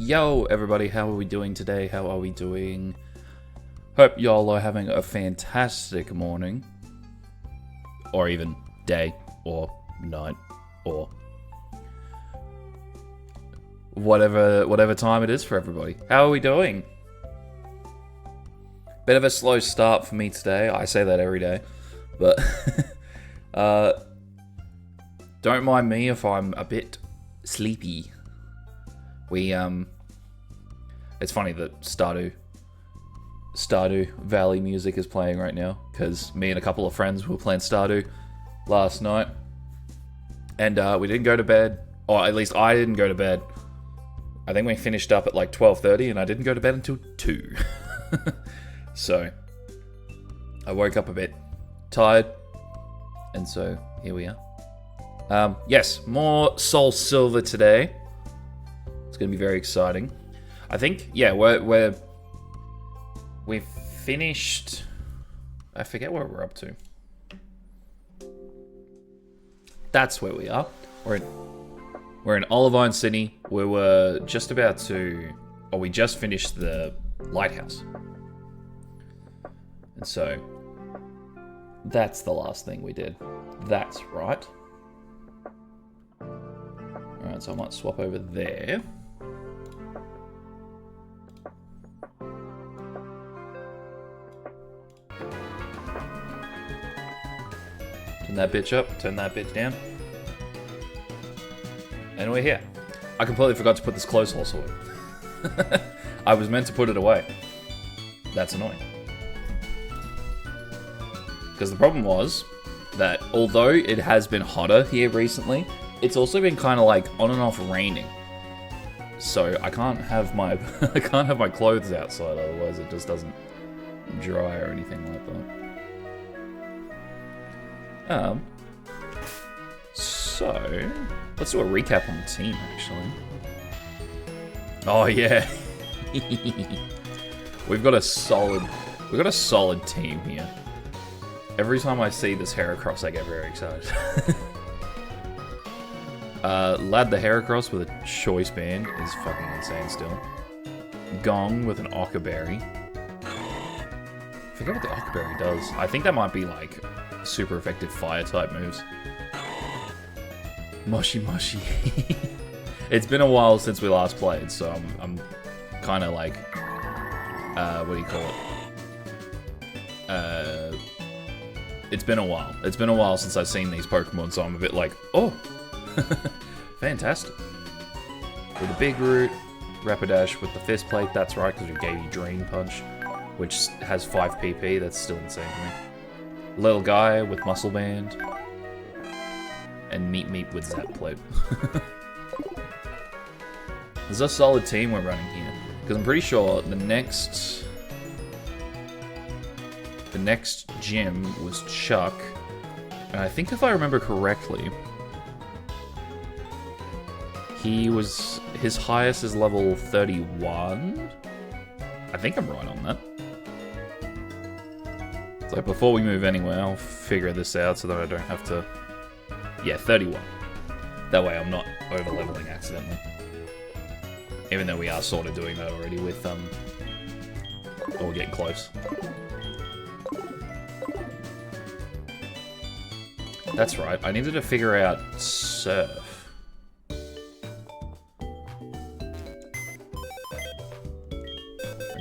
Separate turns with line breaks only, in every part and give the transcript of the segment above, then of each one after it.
Yo, everybody, how are we doing today? How are we doing? Hope y'all are having a fantastic morning. Or even day, or night, or whatever time it is for everybody. How are we doing? Bit of a slow start for me today. I say that every day. But don't mind me if I'm a bit sleepy. It's funny that Stardew Valley music is playing right now, because me and a couple of friends were playing Stardew last night, and we didn't go to bed, or at least I didn't go to bed. I think we finished up at like 12:30, and I didn't go to bed until 2. So I woke up a bit tired, and so here we are. Yes, more SoulSilver today. It's going to be very exciting. I think, yeah, we've finished. I forget what we're up to. That's where we are. We're in Olivine City. We were just about to, or we just finished the lighthouse, and so that's the last thing we did. That's right. All right, so I might swap over there. Turn that bitch up, turn that bitch down. And we're here. I completely forgot to put this clothes horse away. I was meant to put it away. That's annoying. Because the problem was that although it has been hotter here recently, it's also been kind of like on and off raining. So I can't have my clothes outside, otherwise it just doesn't dry or anything like that. So let's do a recap on the team, actually. Oh yeah. We've got a solid team here. Every time I see this Heracross, I get very excited. Lad the Heracross with a choice band is fucking insane still. Gong with an Ockerberry. I forget what the Ockerberry does. I think that might be like super effective fire type moves. Moshi Moshi. It's been a while since we last played, so I'm kind of like, what do you call it? It's been a while. It's been a while since I've seen these Pokemon, so I'm a bit like, oh, fantastic. With a big root, Rapidash with the fist plate, that's right, because we gave you Drain Punch, which has 5 PP, that's still insane to me. Little guy with Muscle Band, and Meat with Zap Plate. There's a solid team we're running here, because I'm pretty sure the next gym was Chuck, and I think if I remember correctly, his highest is level 31. I think I'm right on that. So before we move anywhere, I'll figure this out so that I don't have to... Yeah, 31. That way I'm not over-leveling accidentally. Even though we are sort of doing that already with, Oh, we're getting close. That's right, I needed to figure out Surf. I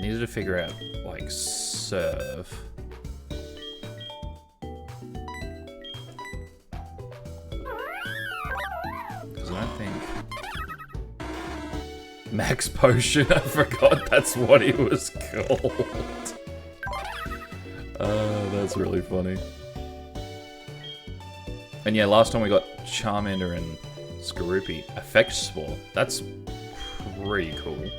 needed to figure out, like, Surf. Max Potion, I forgot that's what he was called. That's really funny. And yeah, last time we got Charmander and Skorupi. Effect Spore, that's pretty cool.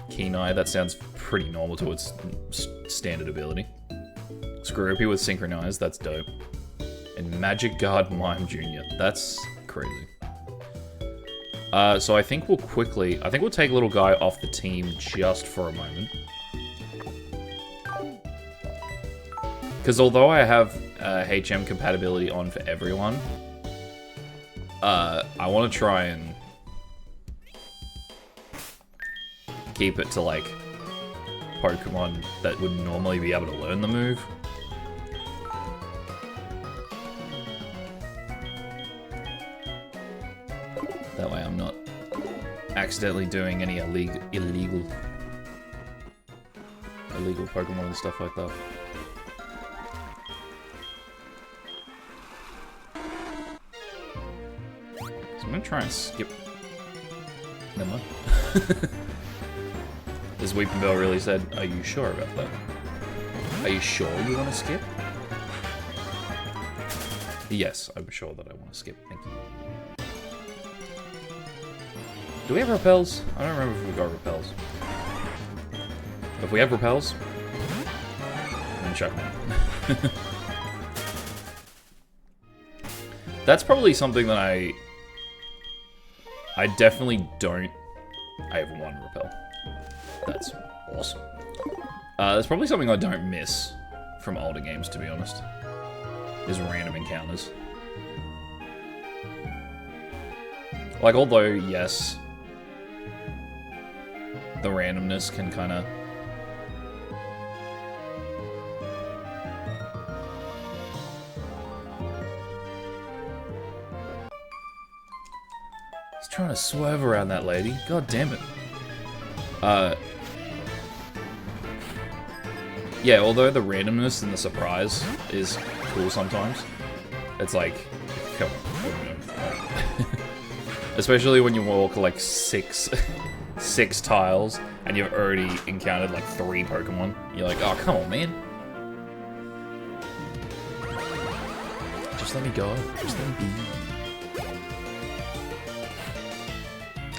Kenai, that sounds pretty normal to its standard ability. Skorupi with Synchronize, that's dope. And Magic Guard Mime Jr., that's crazy. So I think we'll take little guy off the team just for a moment. Because although I have HM compatibility on for everyone, I want to try and keep it to, like, Pokemon that would normally be able to learn the move. That way I'm not accidentally doing any illegal Pokemon and stuff like that. So I'm gonna try and skip. Never mind. This Weeping Bell really said, "Are you sure about that? Are you sure you want to skip?" Yes, I'm sure that I want to skip. Thank you. Do we have repels? I don't remember if we got repels. If we have repels, then check them out. That's probably something that I definitely don't. I have one repel. That's awesome. That's probably something I don't miss from older games, to be honest. Is random encounters. Like, although, yes, the randomness can kind of... He's trying to swerve around that lady. God damn it. Yeah, although the randomness and the surprise is cool sometimes, it's like, come on. Especially when you walk like six tiles and you've already encountered like 3 Pokemon. You're like, oh, come on, man. Just let me go. Just let me be.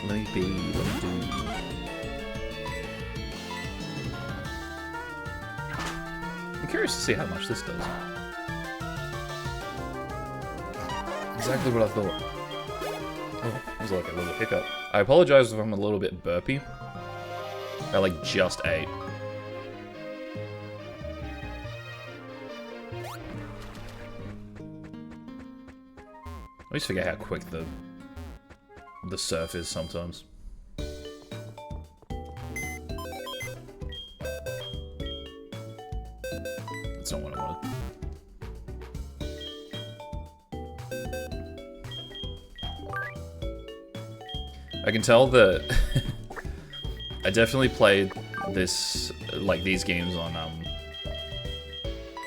Let me be. Let me do. I'm curious to see how much this does. Exactly what I thought. Oh, it was like a little hiccup. I apologize if I'm a little bit burpy. I like just ate. I always forget how quick the surf is sometimes. That's not what I wanted. I can tell that I definitely played this, like, these games on,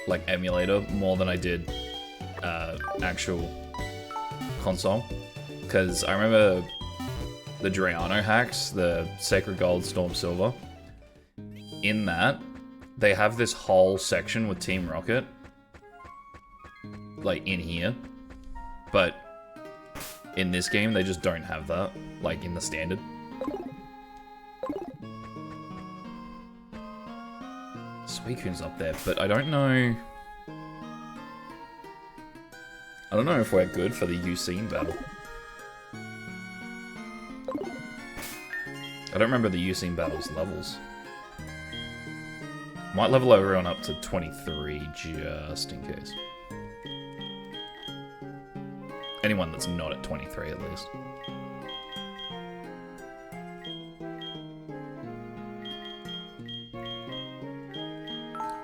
like, emulator more than I did, actual console. Because I remember the Drayano hacks, the Sacred Gold, SoulSilver. In that, they have this whole section with Team Rocket, like, in here. But in this game, they just don't have that, like, in the standard. Suicune's up there, but I don't know... I don't know if we're good for the UC battle. I don't remember the UC battle's levels. Might level everyone up to 23, just in case. Anyone that's not at 23, at least.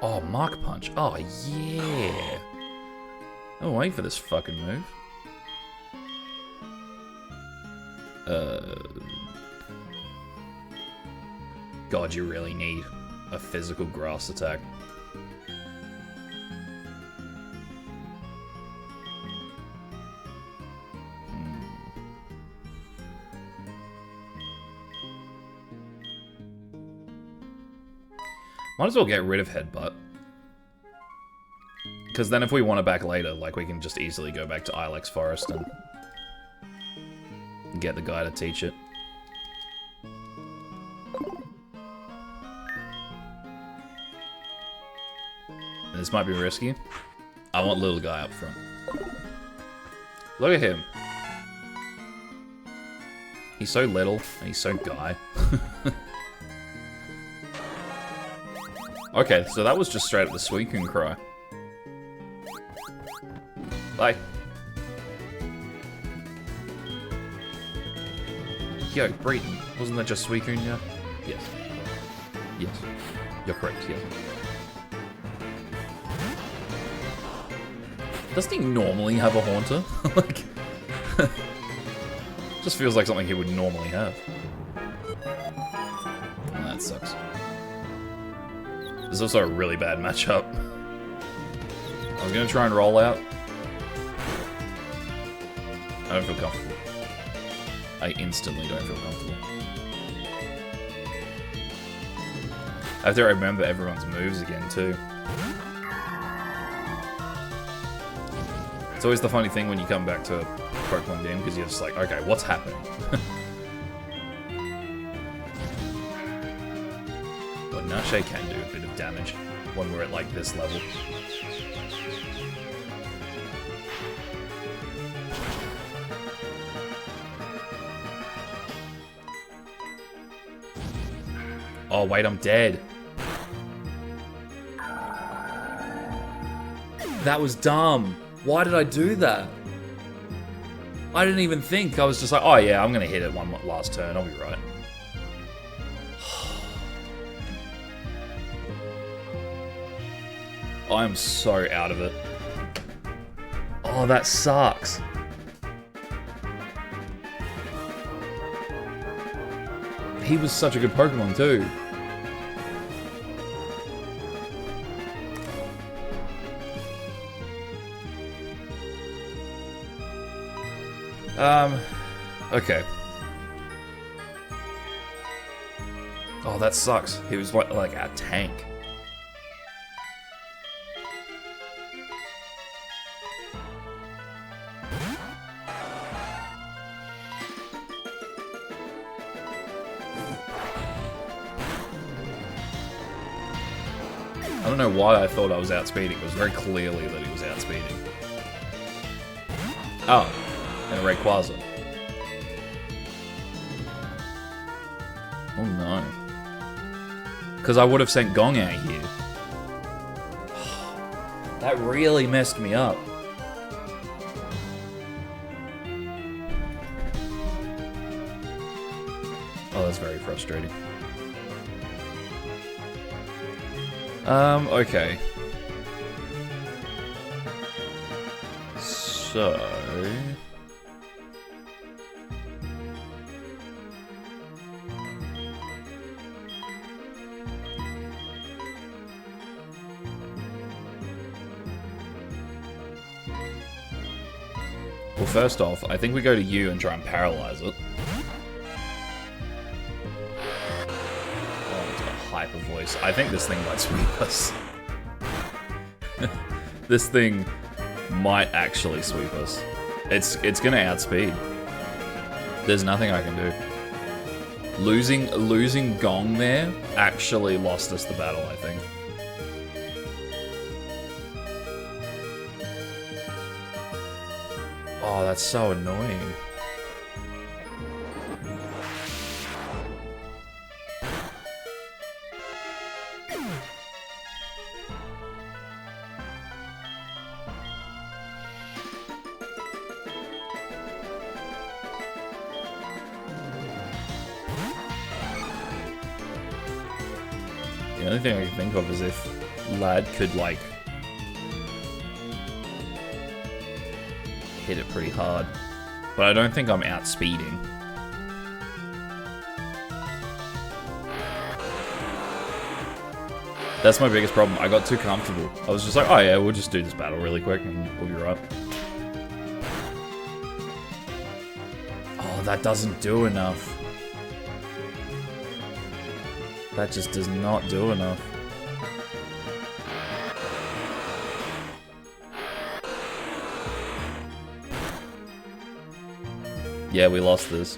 Oh, Mark Punch. Oh, yeah. I'm waiting for this fucking move. God, you really need a physical grass attack. Might as well get rid of Headbutt. Because then if we want it back later, like, we can just easily go back to Ilex Forest and get the guy to teach it. And this might be risky. I want little guy up front. Look at him. He's so little, and he's so guy. Okay, so that was just straight up the Suicune cry. Bye. Yo, Breton, wasn't that just Suicune, yeah? Yes. Yes. You're correct, yes. Doesn't he normally have a Haunter? Like, just feels like something he would normally have. Oh, that sucks. This is also a really bad matchup. I was gonna try and roll out. I don't feel comfortable. I instantly don't feel comfortable. I have to remember everyone's moves again, too. It's always the funny thing when you come back to a Pokemon game, because you're just like, okay, what's happening? But Nache can do a bit of damage when we're at, like, this level. Oh, wait, I'm dead. That was dumb. Why did I do that? I didn't even think. I was just like, oh yeah, I'm gonna hit it one last turn. I'll be right. I am so out of it. Oh, that sucks. He was such a good Pokemon too. Okay. Oh, that sucks. He was like a tank. I don't know why I thought I was outspeeding. It was very clearly that he was outspeeding. Oh, and a Rayquaza. Oh no. Because I would have sent Gong out here. That really messed me up. Oh, that's very frustrating. Okay. So... Well, first off, I think we go to you and try and paralyze it. Oh, it's got a hyper voice. I think this thing might sweep us. This thing might actually sweep us. It's gonna outspeed. There's nothing I can do. Losing Gong there actually lost us the battle, I think. Oh, that's so annoying. The only thing I can think of is if Lad could, like, hit it pretty hard. But I don't think I'm outspeeding. That's my biggest problem. I got too comfortable. I was just like, oh yeah, we'll just do this battle really quick and we'll be right. Oh, that doesn't do enough. That just does not do enough. Yeah, we lost this.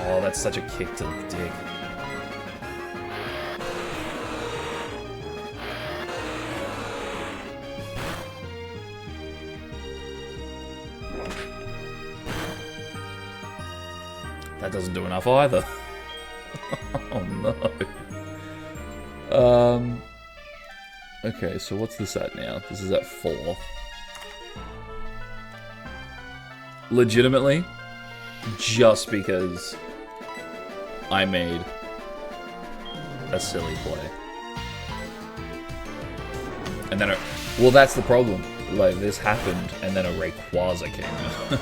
Oh, that's such a kick to the dick. That doesn't do enough either. Oh no. Okay, so what's this at now? This is at 4. Legitimately, just because I made a silly play. And then well, that's the problem. Like, this happened, and then a Rayquaza came out.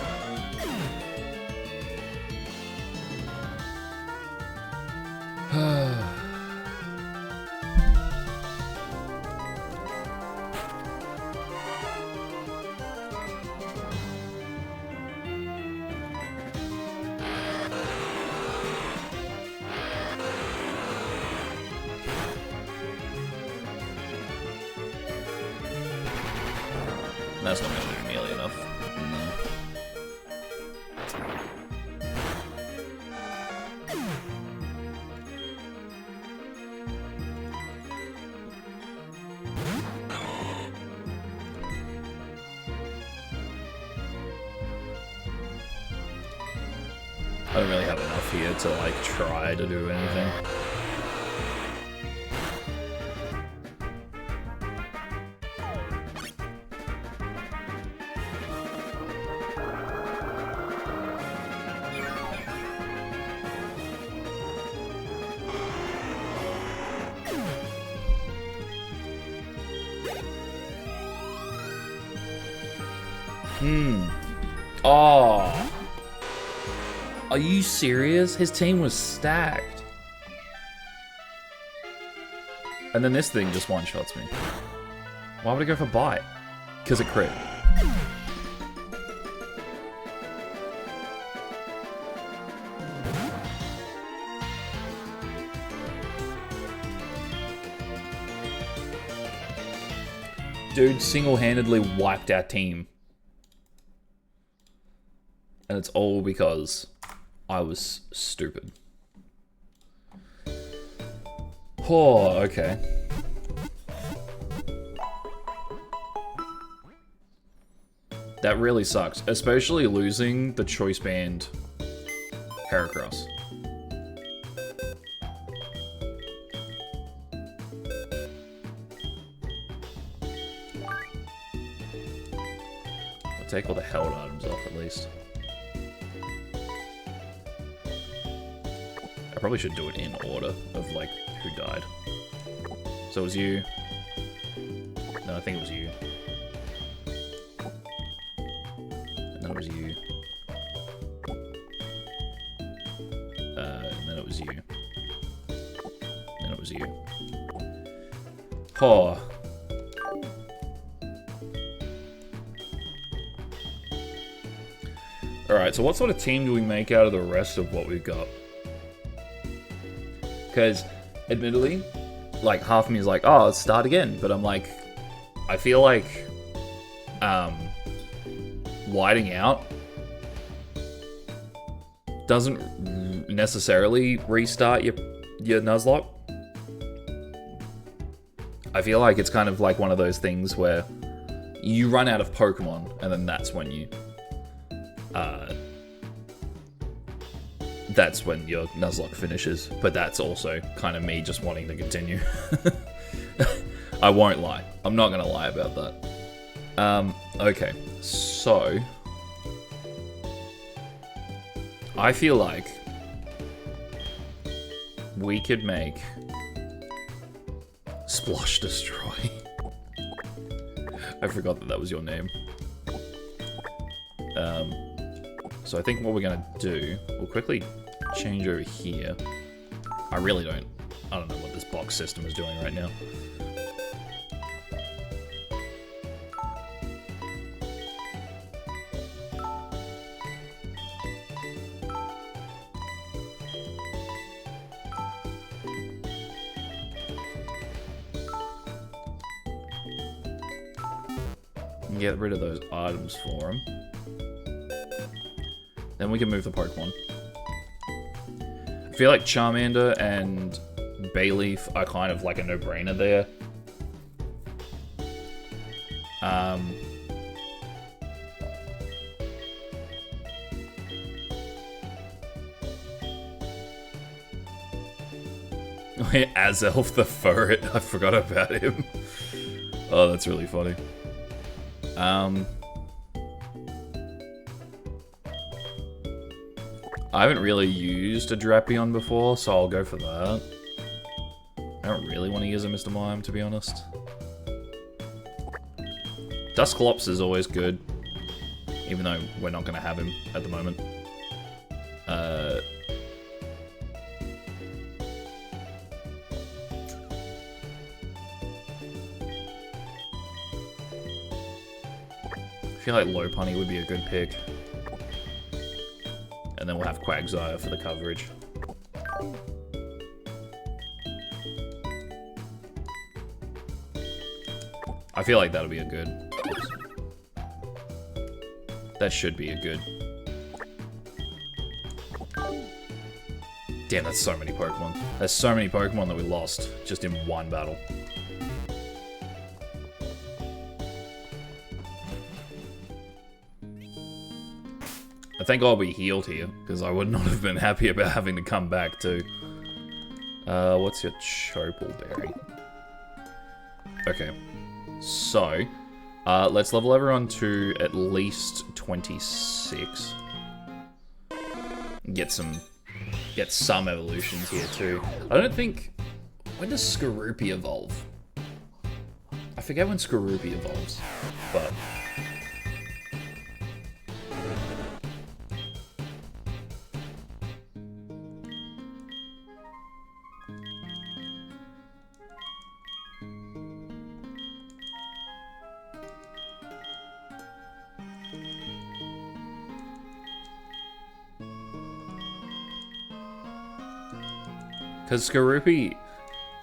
That's not going to do nearly enough. No. I don't really have enough here to, like, try to do anything. Oh. Are you serious? His team was stacked. And then this thing just one-shots me. Why would I go for bite? Because it crit. Dude single-handedly wiped our team. And it's all because I was stupid. Oh, okay. That really sucks. Especially losing the Choice Band Heracross. I'll take all the held items off at least. I probably should do it in order of, like, who died. So it was you. No, I think it was you. And then it was you. And then it was you. And then it was you. Oh. Alright, so what sort of team do we make out of the rest of what we've got? Because, admittedly, like, half of me is like, oh, let's start again. But I'm like, I feel like, whiting out doesn't necessarily restart your Nuzlocke. I feel like it's kind of like one of those things where you run out of Pokemon, and then that's when you, that's when your Nuzlocke finishes, but that's also kind of me just wanting to continue. I won't lie. I'm not gonna lie about that. Okay, so I feel like we could make Splosh Destroy. I forgot that that was your name. So I think what we're gonna do, we'll quickly change over here. I don't know what this box system is doing right now. Get rid of those items for him. Then we can move the Pokemon. I feel like Charmander and Bayleaf are kind of like a no-brainer there. Azelf the ferret. I forgot about him. Oh, that's really funny. I haven't really used a Drapion before, so I'll go for that. I don't really want to use a Mr. Mime, to be honest. Dusclops is always good, even though we're not going to have him at the moment. I feel like Lopunny would be a good pick. And then we'll have Quagsire for the coverage. I feel like that'll be a good. Oops. That should be a good. Damn, that's so many Pokemon. There's so many Pokemon that we lost just in one battle. I think I'll be healed here, because I would not have been happy about having to come back too. What's your Choppleberry? Okay. So, let's level everyone to at least 26. Get some evolutions here too. I don't think... When does Skorupi evolve? I forget when Skorupi evolves, but... Because Skorupi,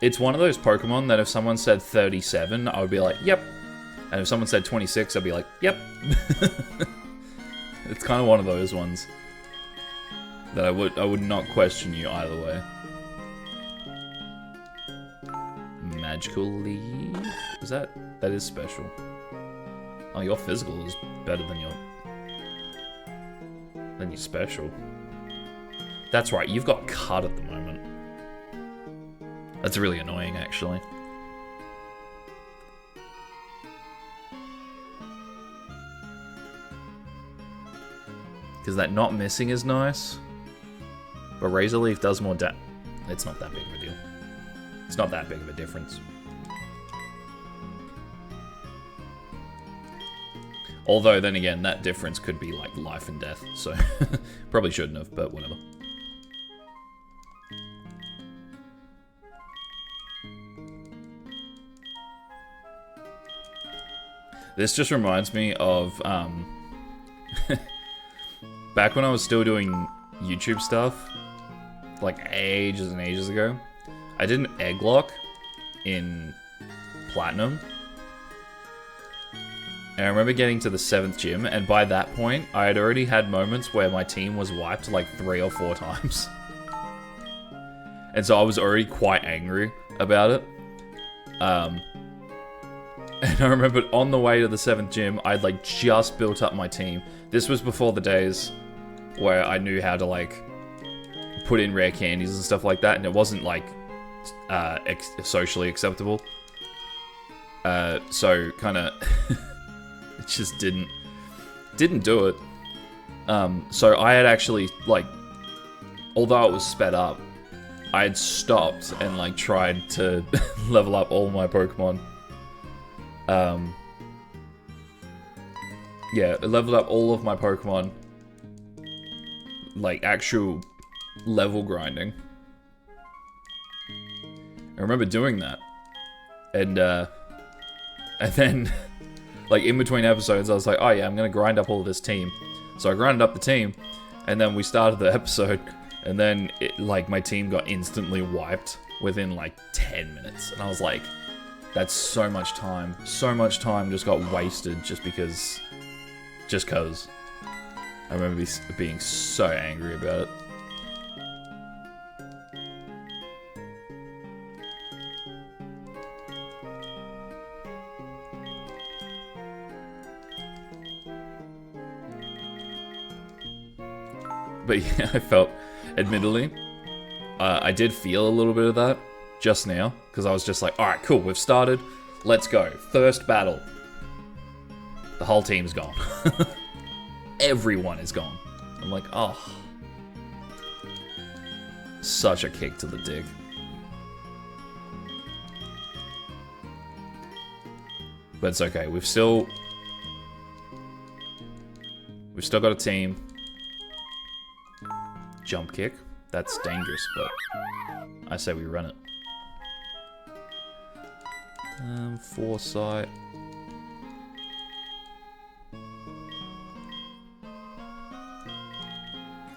it's one of those Pokemon that if someone said 37, I would be like, yep. And if someone said 26, I'd be like, yep. It's kind of one of those ones that I would not question you either way. Magical Leaf? Is that is special. Oh, your physical is better than your special. That's right, you've got Cut at the moment. That's really annoying, actually. Because that not missing is nice. But Razor Leaf does more damage. It's not that big of a deal. It's not that big of a difference. Although, then again, that difference could be like life and death. So, probably shouldn't have, but whatever. This just reminds me of, back when I was still doing YouTube stuff, like ages and ages ago, I did an egg lock in Platinum. And I remember getting to the 7th gym, and by that point, I had already had moments where my team was wiped like 3 or 4 times. And so I was already quite angry about it. And I remember on the way to the 7th gym, I'd like just built up my team. This was before the days where I knew how to like put in rare candies and stuff like that, and it wasn't like socially acceptable. So kind of it just didn't do it. So I had actually like, although it was sped up, I had stopped and like tried to level up all my Pokemon. Yeah, I leveled up all of my Pokemon, like actual level grinding. I remember doing that, and then, like in between episodes, I was like, oh yeah, I'm gonna grind up all of this team. So I grinded up the team, and then we started the episode, and then like my team got instantly wiped within like 10 minutes, and I was like, that's so much time. So much time just got wasted just because. I remember being so angry about it. But yeah, I felt, admittedly, I did feel a little bit of that just now, because I was just like, alright, cool, we've started. Let's go. First battle. The whole team's gone. Everyone is gone. I'm like, oh. Such a kick to the dick. But it's okay. We've still got a team. Jump kick. That's dangerous, but I say we run it. Foresight.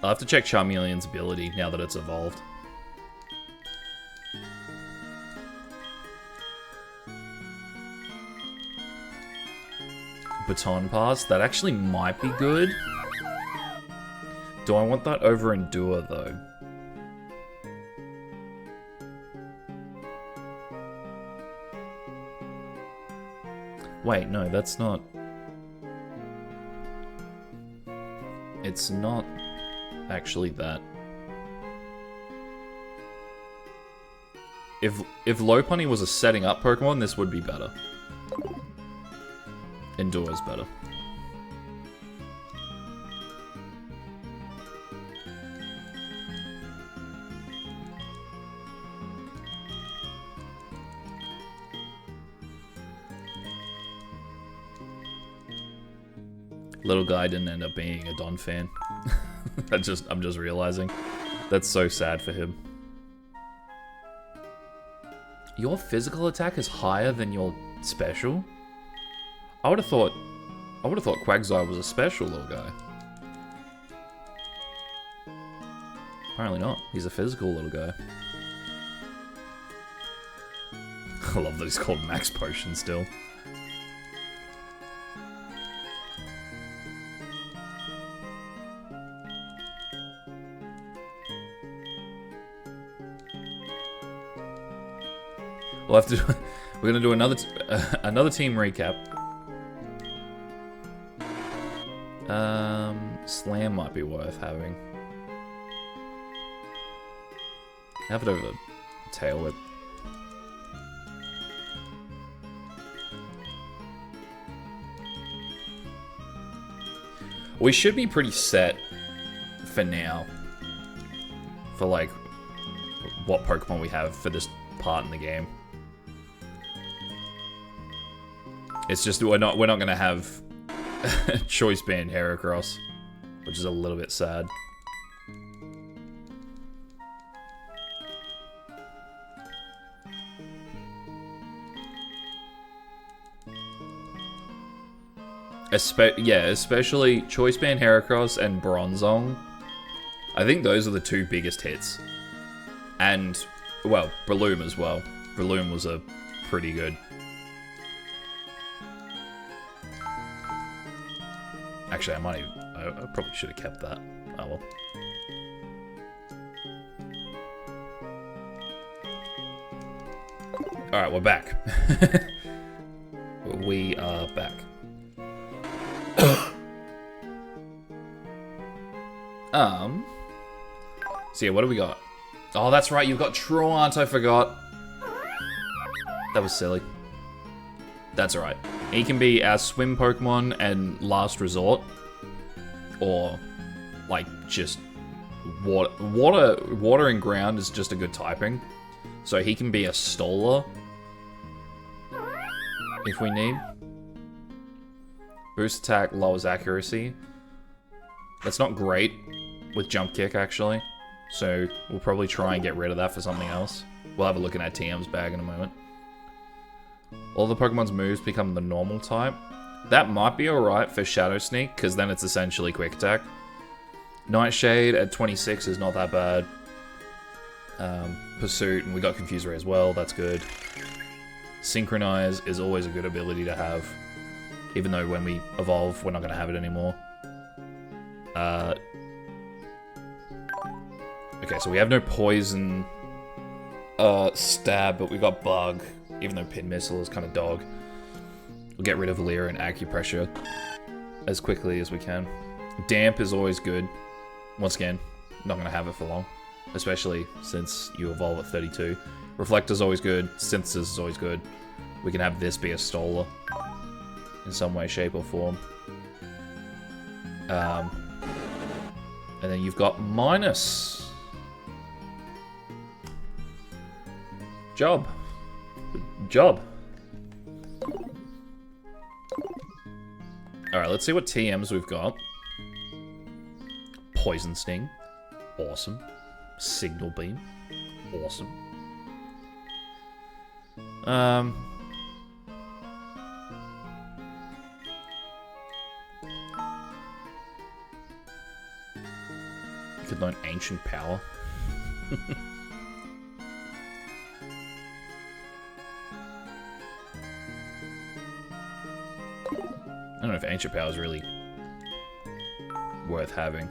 I'll have to check Charmeleon's ability now that it's evolved. Baton Pass, that actually might be good. Do I want that over Endure, though? Wait, no, that's not... It's not actually that. If Lopunny was a setting up Pokemon, this would be better. Endure is better. Little guy didn't end up being a Don fan. I'm just realizing. That's so sad for him. Your physical attack is higher than your special? I would have thought Quagsire was a special little guy. Apparently not. He's a physical little guy. I love that he's called Max Potion still. We'll have to. We're gonna do another team recap. Slam might be worth having. Have it over Tail Whip. We should be pretty set for now. For like what Pokemon we have for this part in the game. It's just we're not gonna have Choice Band Heracross, which is a little bit sad. Especially Choice Band Heracross and Bronzong. I think those are the two biggest hits. And, well, Breloom as well. Breloom was a pretty good. Actually, I probably should have kept that. Oh well. Alright, we're back. We are back. So yeah, what do we got? Oh, that's right, you've got Truant, I forgot. That was silly. That's alright. He can be our swim Pokemon and last resort. Or, like, just water and ground is just a good typing. So he can be a Stolar. If we need. Boost attack, lowers accuracy. That's not great with Jump Kick, actually. So we'll probably try and get rid of that for something else. We'll have a look in our TM's bag in a moment. All the Pokemon's moves become the normal type. That might be alright for Shadow Sneak, because then it's essentially Quick Attack. Nightshade at 26 is not that bad. Pursuit, and we got Confuse Ray as well, that's good. Synchronize is always a good ability to have. Even though when we evolve, we're not going to have it anymore. Okay, so we have no Poison Stab, but we got Bug. Even though Pin Missile is kind of dog. We'll get rid of Leer and Acupressure as quickly as we can. Damp is always good. Once again, not going to have it for long. especially since you evolve at 32. Reflector's always good. Synthesis is always good. We can have this be a Stoller in some way, shape, or form. And then you've got minus. Job. Job. Alright, let's see what TMs we've got. Poison Sting. Awesome. Signal Beam. Awesome. You could learn Ancient Power. I don't know if Ancient Power is really worth having.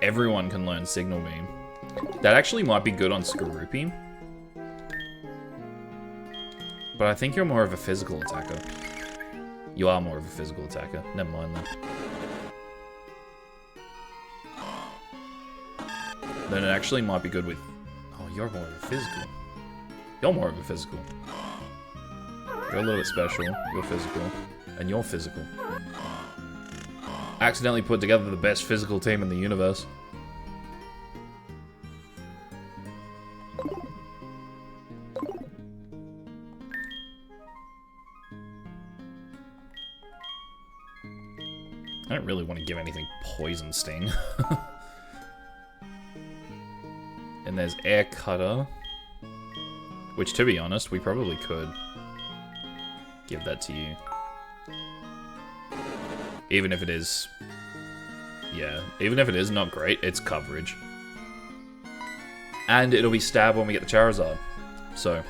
Everyone can learn Signal Beam. That actually might be good on Skorupi. But I think you're more of a physical attacker. You are more of a physical attacker. Never mind that. Then it actually might be good with... Oh, you're more of a physical. You're more of a physical. You're a little bit special. You're physical. And you're physical. Accidentally put together the best physical team in the universe. I don't really want to give anything Poison Sting. And there's Air Cutter. Which, to be honest, we probably could give that to you. Even if it is... Yeah, even if it is not great, it's coverage. And it'll be stab when we get the Charizard. So,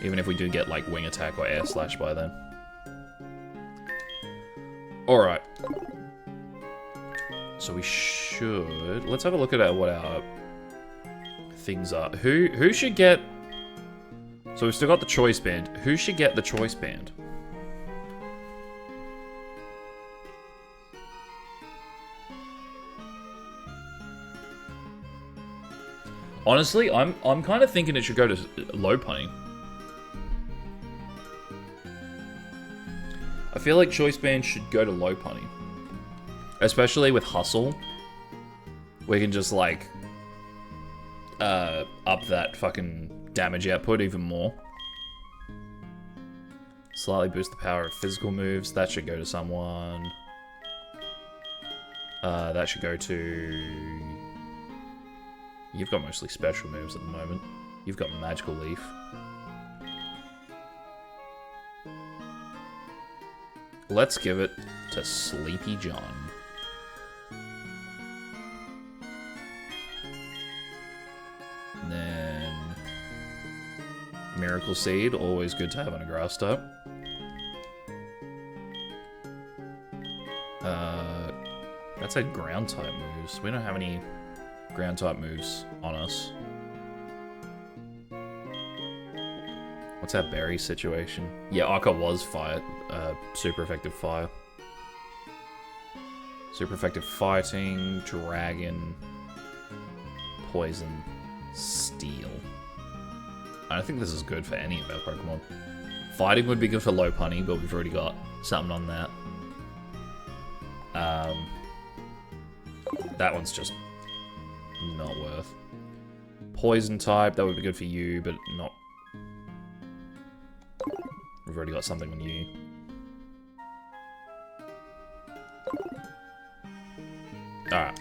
even if we do get, like, Wing Attack or Air Slash by then. Alright. So we should... Let's have a look at what our things are. Who should get... So we've still got the Choice Band. Who should get the Choice Band? Honestly, I'm kind of thinking it should go to Lopunny. I feel like Choice Band should go to Lopunny. Especially with Hustle. We can just, like, up that fucking damage output even more. Slightly boost the power of physical moves. That should go to someone. That should go to... You've got mostly special moves at the moment. You've got Magical Leaf. Let's give it to Sleepy John. And then... Miracle Seed, always good to have on a grass type. That said ground type moves. We don't have any ground type moves on us. What's our berry situation? Yeah, Akka was fire. Super effective fire. Super effective fighting, dragon, poison, steel. I don't think this is good for any of our Pokemon. Fighting would be good for Lopunny, but we've already got something on that. That one's just not worth. Poison type, that would be good for you, but not... We've already got something on you. Alright.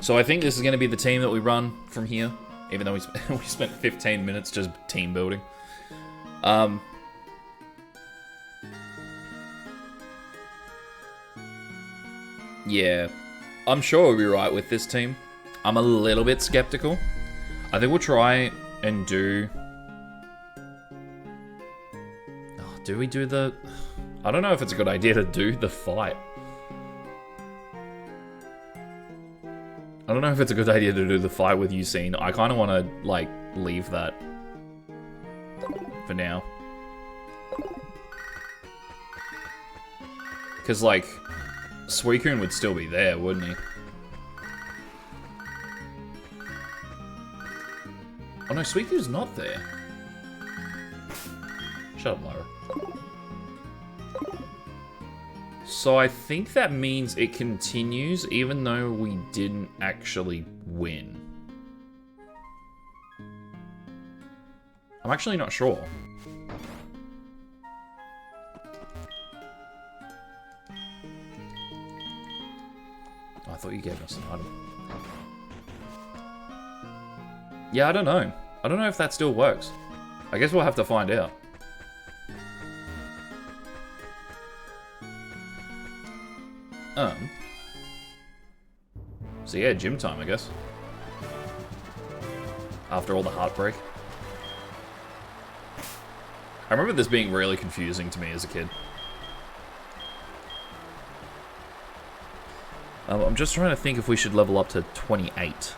So I think this is going to be the team that we run from here, even though we spent 15 minutes just team building. Yeah. I'm sure we'll be right with this team. I'm a little bit skeptical. I think we'll try and do... Oh, do we do the... I don't know if it's a good idea to do the fight. I don't know if it's a good idea to do the fight with Usain. I kind of want to, like, leave that for now. Because, like, Suicune would still be there, wouldn't he? Oh no, Suicu's not there. Shut up, Lyra. So I think that means it continues even though we didn't actually win. I'm actually not sure. Oh, I thought you gave us an item. Yeah, I don't know. I don't know if that still works. I guess we'll have to find out. So yeah, gym time, I guess. After all the heartbreak. I remember this being really confusing to me as a kid. I'm just trying to think if we should level up to 28.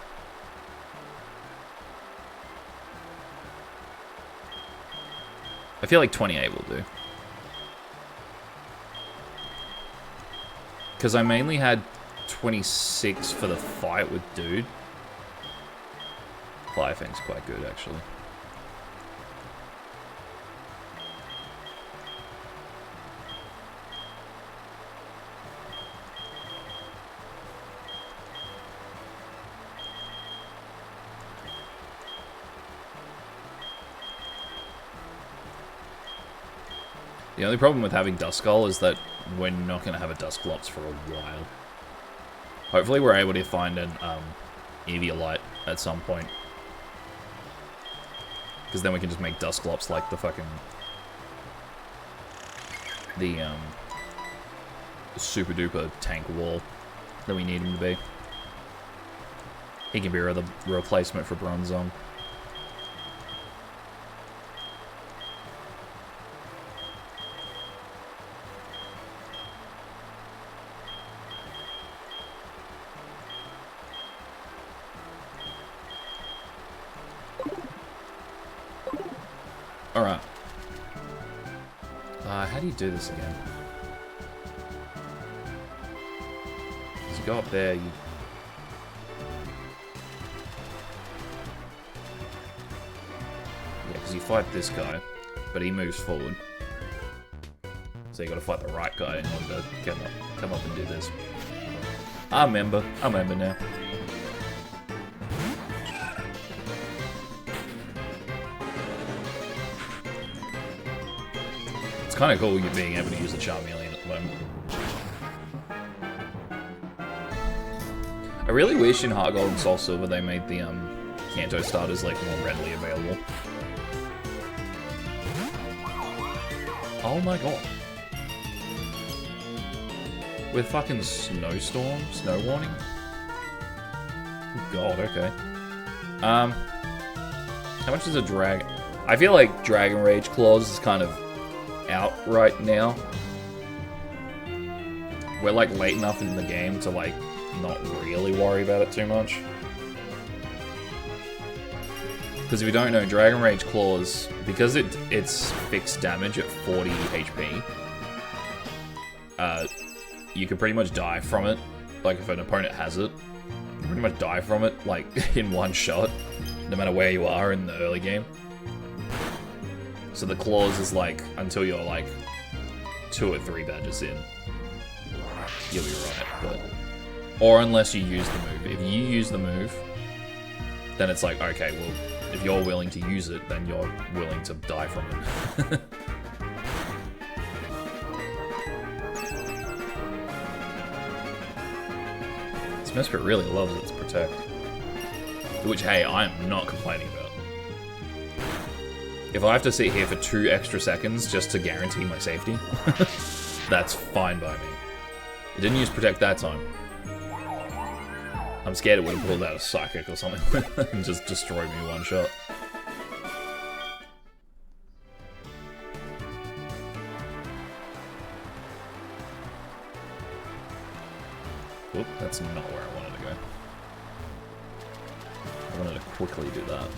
I feel like 28 will do. Because I mainly had 26 for the fight with Dude. Flyfang's quite good, actually. The only problem with having Duskull is that we're not going to have a Dusclops for a while. Hopefully we're able to find an Eviolite at some point. Because then we can just make Dusclops like the fucking... The super duper tank wall that we need him to be. He can be the replacement for Bronzong. Alright. How do you do this again? You go up there, you... Yeah, because you fight this guy, but he moves forward. So you gotta fight the right guy in order to come up and do this. I remember now. It's kind of cool you being able to use the Charmeleon at the moment. I really wish in Heart Gold and Soul Silver they made the Kanto starters like more readily available. Oh my god. With fucking snowstorm? Snow warning? Oh god, okay. How much is a drag? I feel like Dragon Rage Claws is kind of out right now. We're like late enough in the game to like not really worry about it too much. Because if you don't know, Dragon Rage Claws, because it's fixed damage at 40 HP, you can pretty much die from it. Like if an opponent has it, you can pretty much die from it like in one shot, no matter where you are in the early game. So the claws is like, until you're like 2 or 3 badges in, you'll be right, but... Or unless you use the move. If you use the move, then it's like, okay, well, if you're willing to use it, then you're willing to die from it. This Mesprit really loves its Protect. Which, hey, I'm not complaining about. If I have to sit here for 2 extra seconds just to guarantee my safety, that's fine by me. It didn't use Protect that time. I'm scared it would have pulled out a Psychic or something and just destroyed me one shot. Whoop, that's not where I wanted to go. I wanted to quickly do that.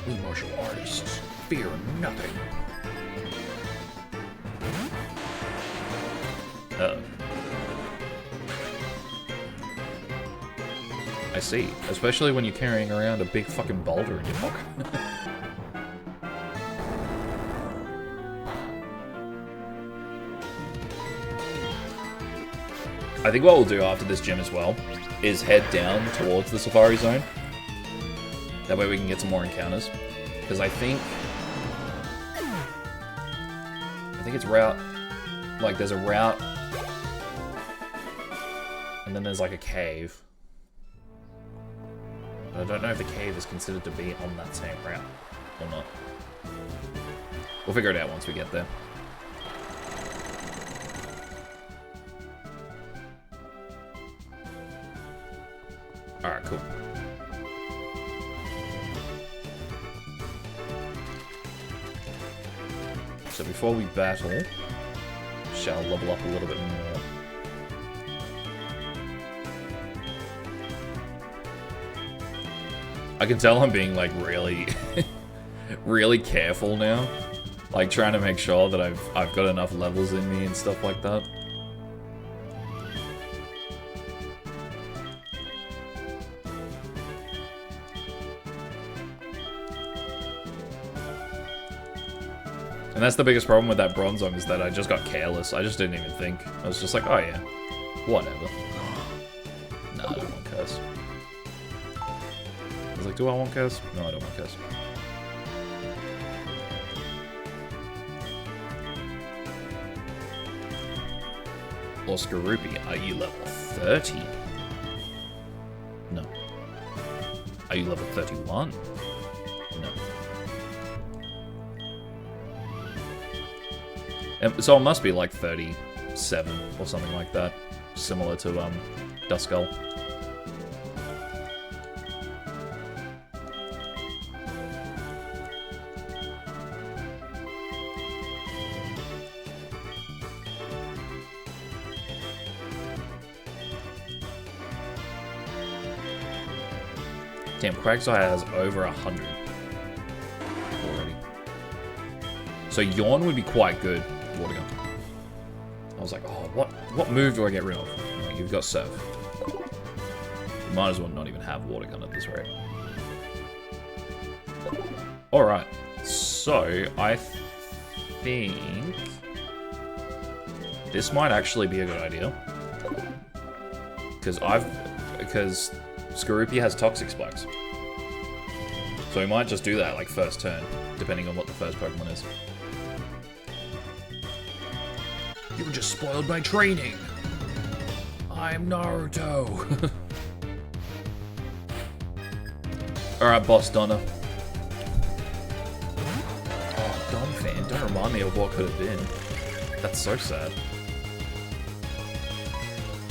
We martial artists fear nothing. Uh-oh. I see. Especially when you're carrying around a big fucking boulder in your pocket. I think what we'll do after this gym as well is head down towards the Safari Zone. That way we can get some more encounters. Because I think it's route... Like, there's a route... And then there's like a cave. But I don't know if the cave is considered to be on that same route or not. We'll figure it out once we get there. Alright, cool. So before we battle, shall level up a little bit more. I can tell I'm being, like, really, really careful now. Like, trying to make sure that I've got enough levels in me and stuff like that. And that's the biggest problem with that bronze one, is that I just got careless. I just didn't even think. I was just like, oh yeah, whatever. Nah, I don't want curse. I was like, do I want curse? No, I don't want curse. Oscar Rupee, are you level 30? No. Are you level 31? No. So it must be like 37 or something like that. Similar to Duskull. Damn, Quagsire has over 100 already. So Yawn would be quite good. Water gun. I was like, oh, what move do I get rid of? Like, you've got Surf. You might as well not even have Water gun at this rate. Alright, so I think this might actually be a good idea. Because Skorupi has Toxic Spikes. So we might just do that, like, first turn, depending on what the first Pokemon is. You were just spoiled by training! I'm Naruto! Alright, Boss Donna. Oh, Don fan, don't remind me of what could have been. That's so sad.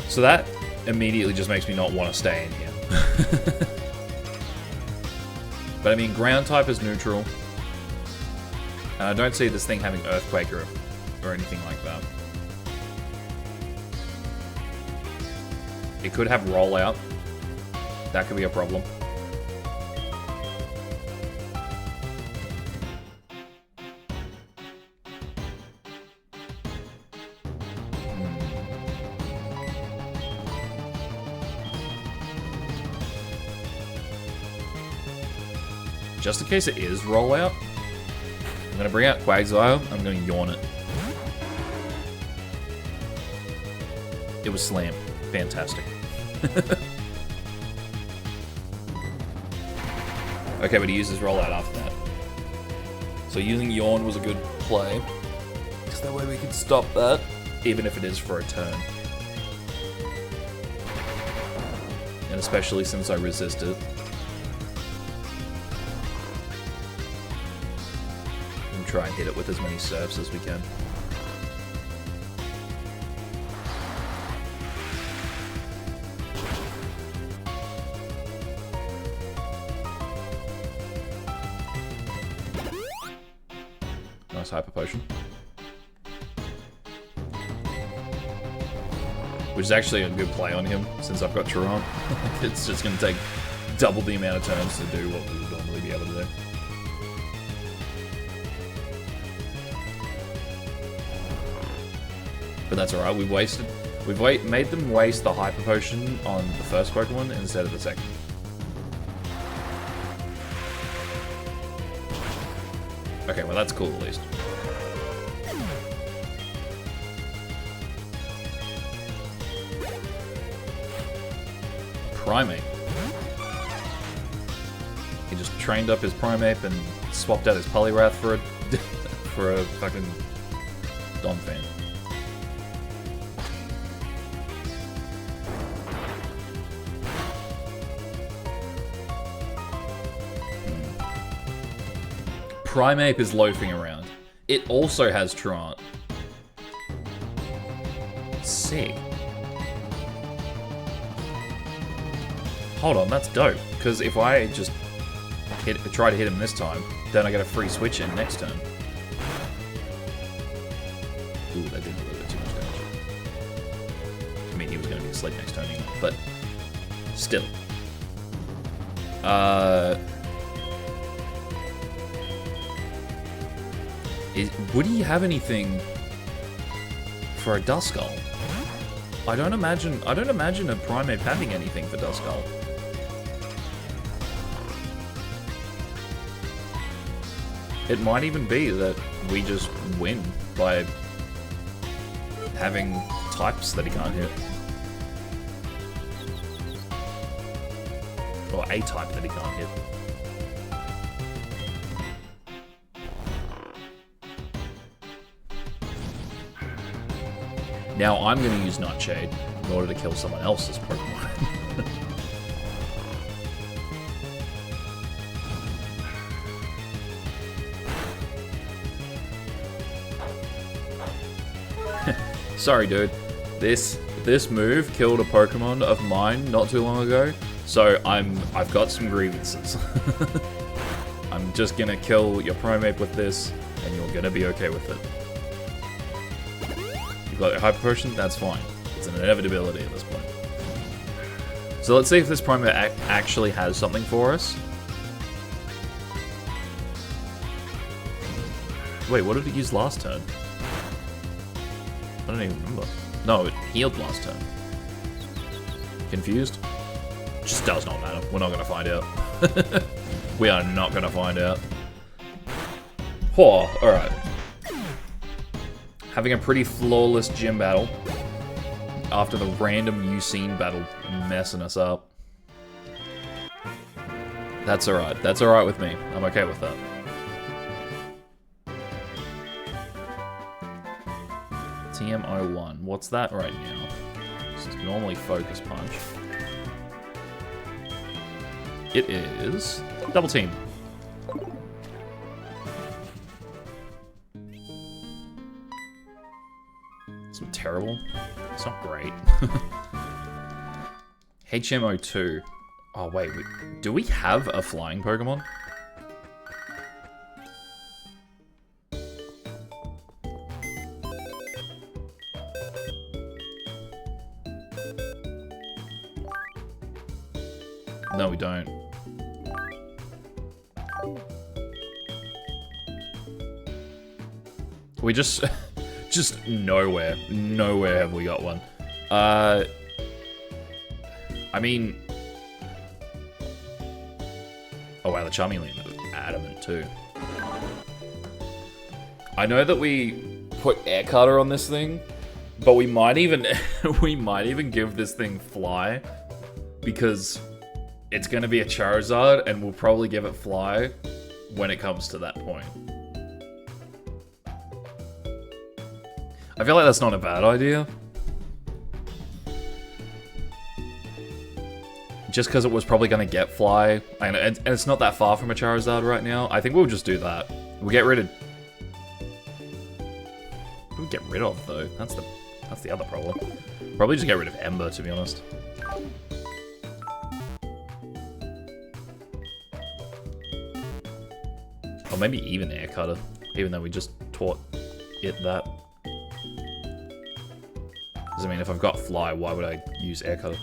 So that immediately just makes me not want to stay in here. But I mean, ground type is neutral. And I don't see this thing having Earthquake or anything like that. It could have Rollout. That could be a problem. Just in case it is Rollout, I'm going to bring out Quagsire, I'm going to Yawn it. It was Slam. Fantastic. Okay, but he uses Rollout after that. So using Yawn was a good play, because that way we can stop that, even if it is for a turn. And especially since I resist it. Try and hit it with as many surfs as we can. Nice Hyper Potion. Which is actually a good play on him, since I've got Chiron. It's just going to take double the amount of turns to do what we would normally be able to do. But that's alright, we wasted We've made them waste the Hyper Potion on the first Pokemon instead of the second. Okay, well that's cool at least. Primeape. He just trained up his Primeape and swapped out his Poliwrath for a for a fucking Donphan. Primeape is loafing around. It also has Truant. Sick. Hold on, that's dope. Because if I just try to hit him this time, then I get a free switch in next turn. Ooh, that did a little bit too much damage. I mean, he was going to be asleep next turn anyway, but still. Would he have anything for a Duskull? I don't imagine a Primeape having anything for Duskull. It might even be that we just win by having types that he can't hit. Or a type that he can't hit. Now I'm going to use Nightshade in order to kill someone else's Pokemon. Sorry, dude. This move killed a Pokemon of mine not too long ago, so I've got some grievances. I'm just gonna kill your Primeape with this, and you're gonna be okay with it. You've got your Hyper Potion, that's fine. It's an inevitability at this point. So let's see if this Primeape actually has something for us. Wait, what did it use last turn? I don't even remember. No, it healed last turn. Confused? Just does not matter. We're not going to find out. We are not going to find out. Oh, alright. Having a pretty flawless gym battle after the random Usain battle messing us up. That's alright. That's alright with me. I'm okay with that. TM01. What's that right now? It's normally Focus Punch. It is Double Team. It's not terrible. It's not great. HMO2. Oh wait, do we have a flying Pokemon? No, we don't. We just nowhere have we got one. I mean, oh wow, the Charmeleon is adamant too. I know that we put Air Cutter on this thing, but we might even give this thing Fly, because it's going to be a Charizard, and we'll probably give it Fly when it comes to that point. I feel like that's not a bad idea. Just because it was probably going to get Fly, and it's not that far from a Charizard right now. I think we'll just do that. We'll get rid of... What do we get rid of, though? That's the other problem. Probably just get rid of Ember, to be honest. Or maybe even Air Cutter, even though we just taught it that. Because I mean, if I've got Fly, why would I use Air Cutter?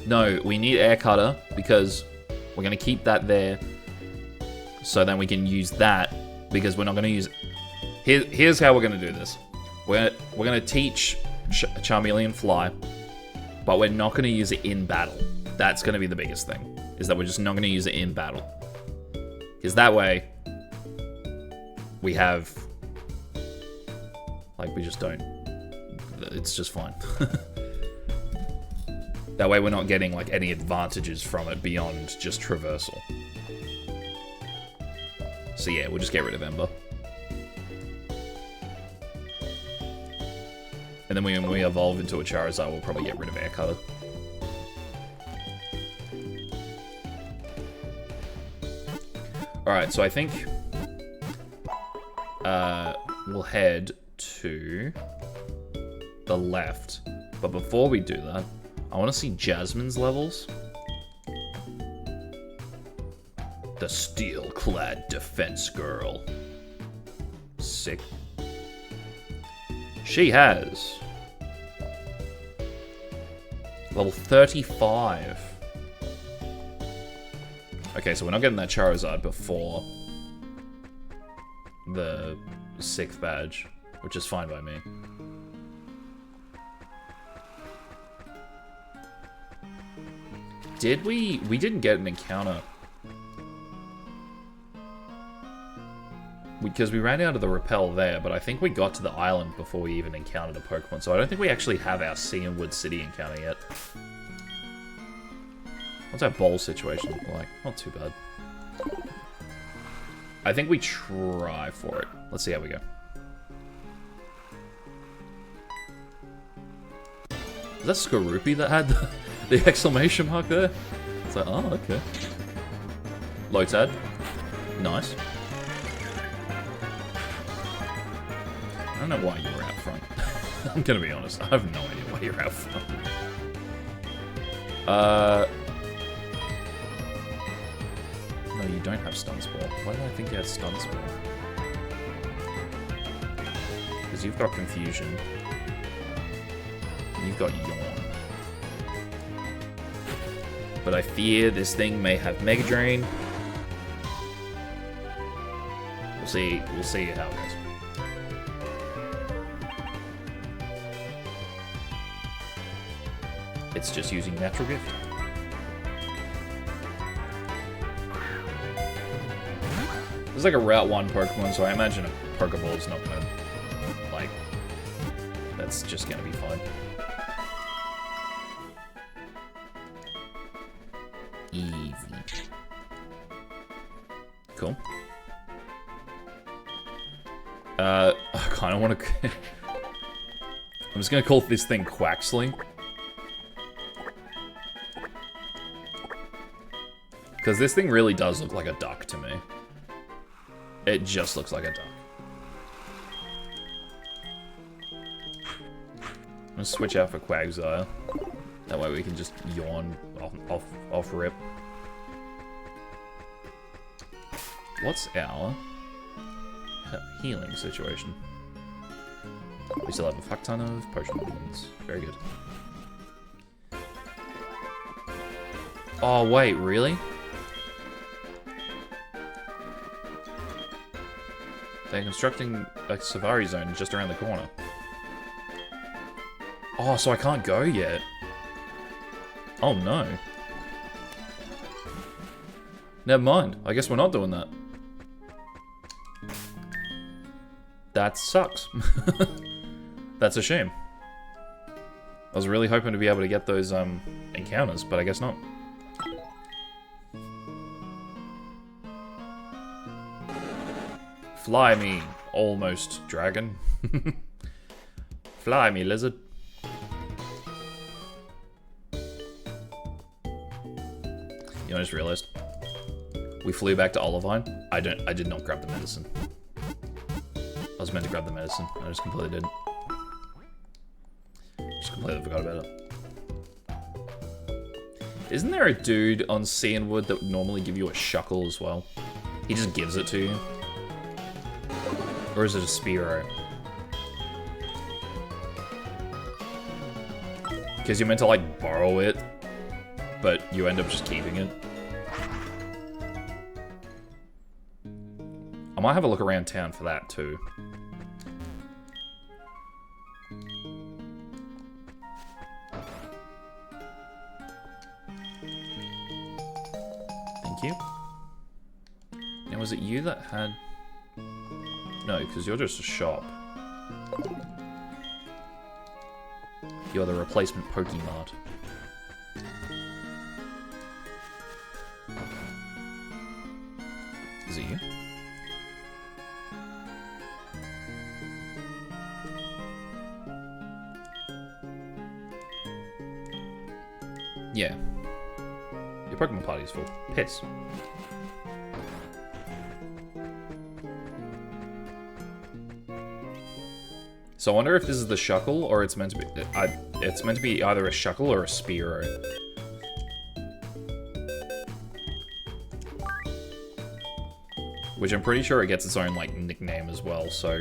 No, we need Air Cutter because we're going to keep that there. So then we can use that, because we're not going to use... Here's how we're gonna do this. We're gonna teach Charmeleon Fly, but we're not gonna use it in battle. That's gonna be the biggest thing, is that we're just not gonna use it in battle. Because that way, we have, like, we just don't, it's just fine. That way we're not getting, like, any advantages from it beyond just traversal. So yeah, we'll just get rid of Ember. And then when we evolve into a Charizard, we'll probably get rid of Air Cutter. Alright, so I think we'll head to the left. But before we do that, I want to see Jasmine's levels. The steel-clad defense girl. Sick. She has level 35. Okay, so we're not getting that Charizard before the 6th badge, which is fine by me. Did we didn't get an encounter. Because we ran out of the repel there, but I think we got to the island before we even encountered a Pokemon, so I don't think we actually have our Sea and Wood City encounter yet. What's our bowl situation look like? Not too bad. I think we try for it. Let's see how we go. Is that Skorupi that had the exclamation mark there? It's like, oh, okay. Lotad. Nice. I don't know why you were out front. I'm gonna be honest. I have no idea why you're out front. No, you don't have Stun Spore. Why do I think you have Stun Spore? Because you've got Confusion. And you've got Yawn. But I fear this thing may have Mega Drain. We'll see how it goes. It's just using Natural Gift. It's like a Route 1 Pokemon, so I imagine a Pokeball is not gonna, like, that's just gonna be fine. Easy. Cool. I kinda wanna... I'm just gonna call this thing Quaxley. Because this thing really does look like a duck to me. It just looks like a duck. I'm gonna switch out for Quagsire. That way we can just yawn off rip. What's our healing situation? We still have a fuck ton of potion ones. Very good. Oh wait, really? They're constructing a Savari zone just around the corner. Oh, so I can't go yet. Oh no. Never mind. I guess we're not doing that. That sucks. That's a shame. I was really hoping to be able to get those encounters, but I guess not. Fly me, almost dragon. Fly me, lizard. You know, I just realized we flew back to Olivine. I did not grab the medicine. I was meant to grab the medicine. I just completely didn't. Just completely forgot about it. Isn't there a dude on Sea and Wood that would normally give you a Shuckle as well? He just gives it to you. Or is it a Spearow? Because you're meant to, like, borrow it, but you end up just keeping it. I might have a look around town for that, too. And was it you that had... No, because you're just a shop. You're the replacement Pokemart. Is it you? Yeah. Your Pokemon party is full. Piss. So I wonder if this is the Shuckle, or it's meant to be... it's meant to be either a Shuckle or a Spearow. Which I'm pretty sure it gets its own, like, nickname as well, so...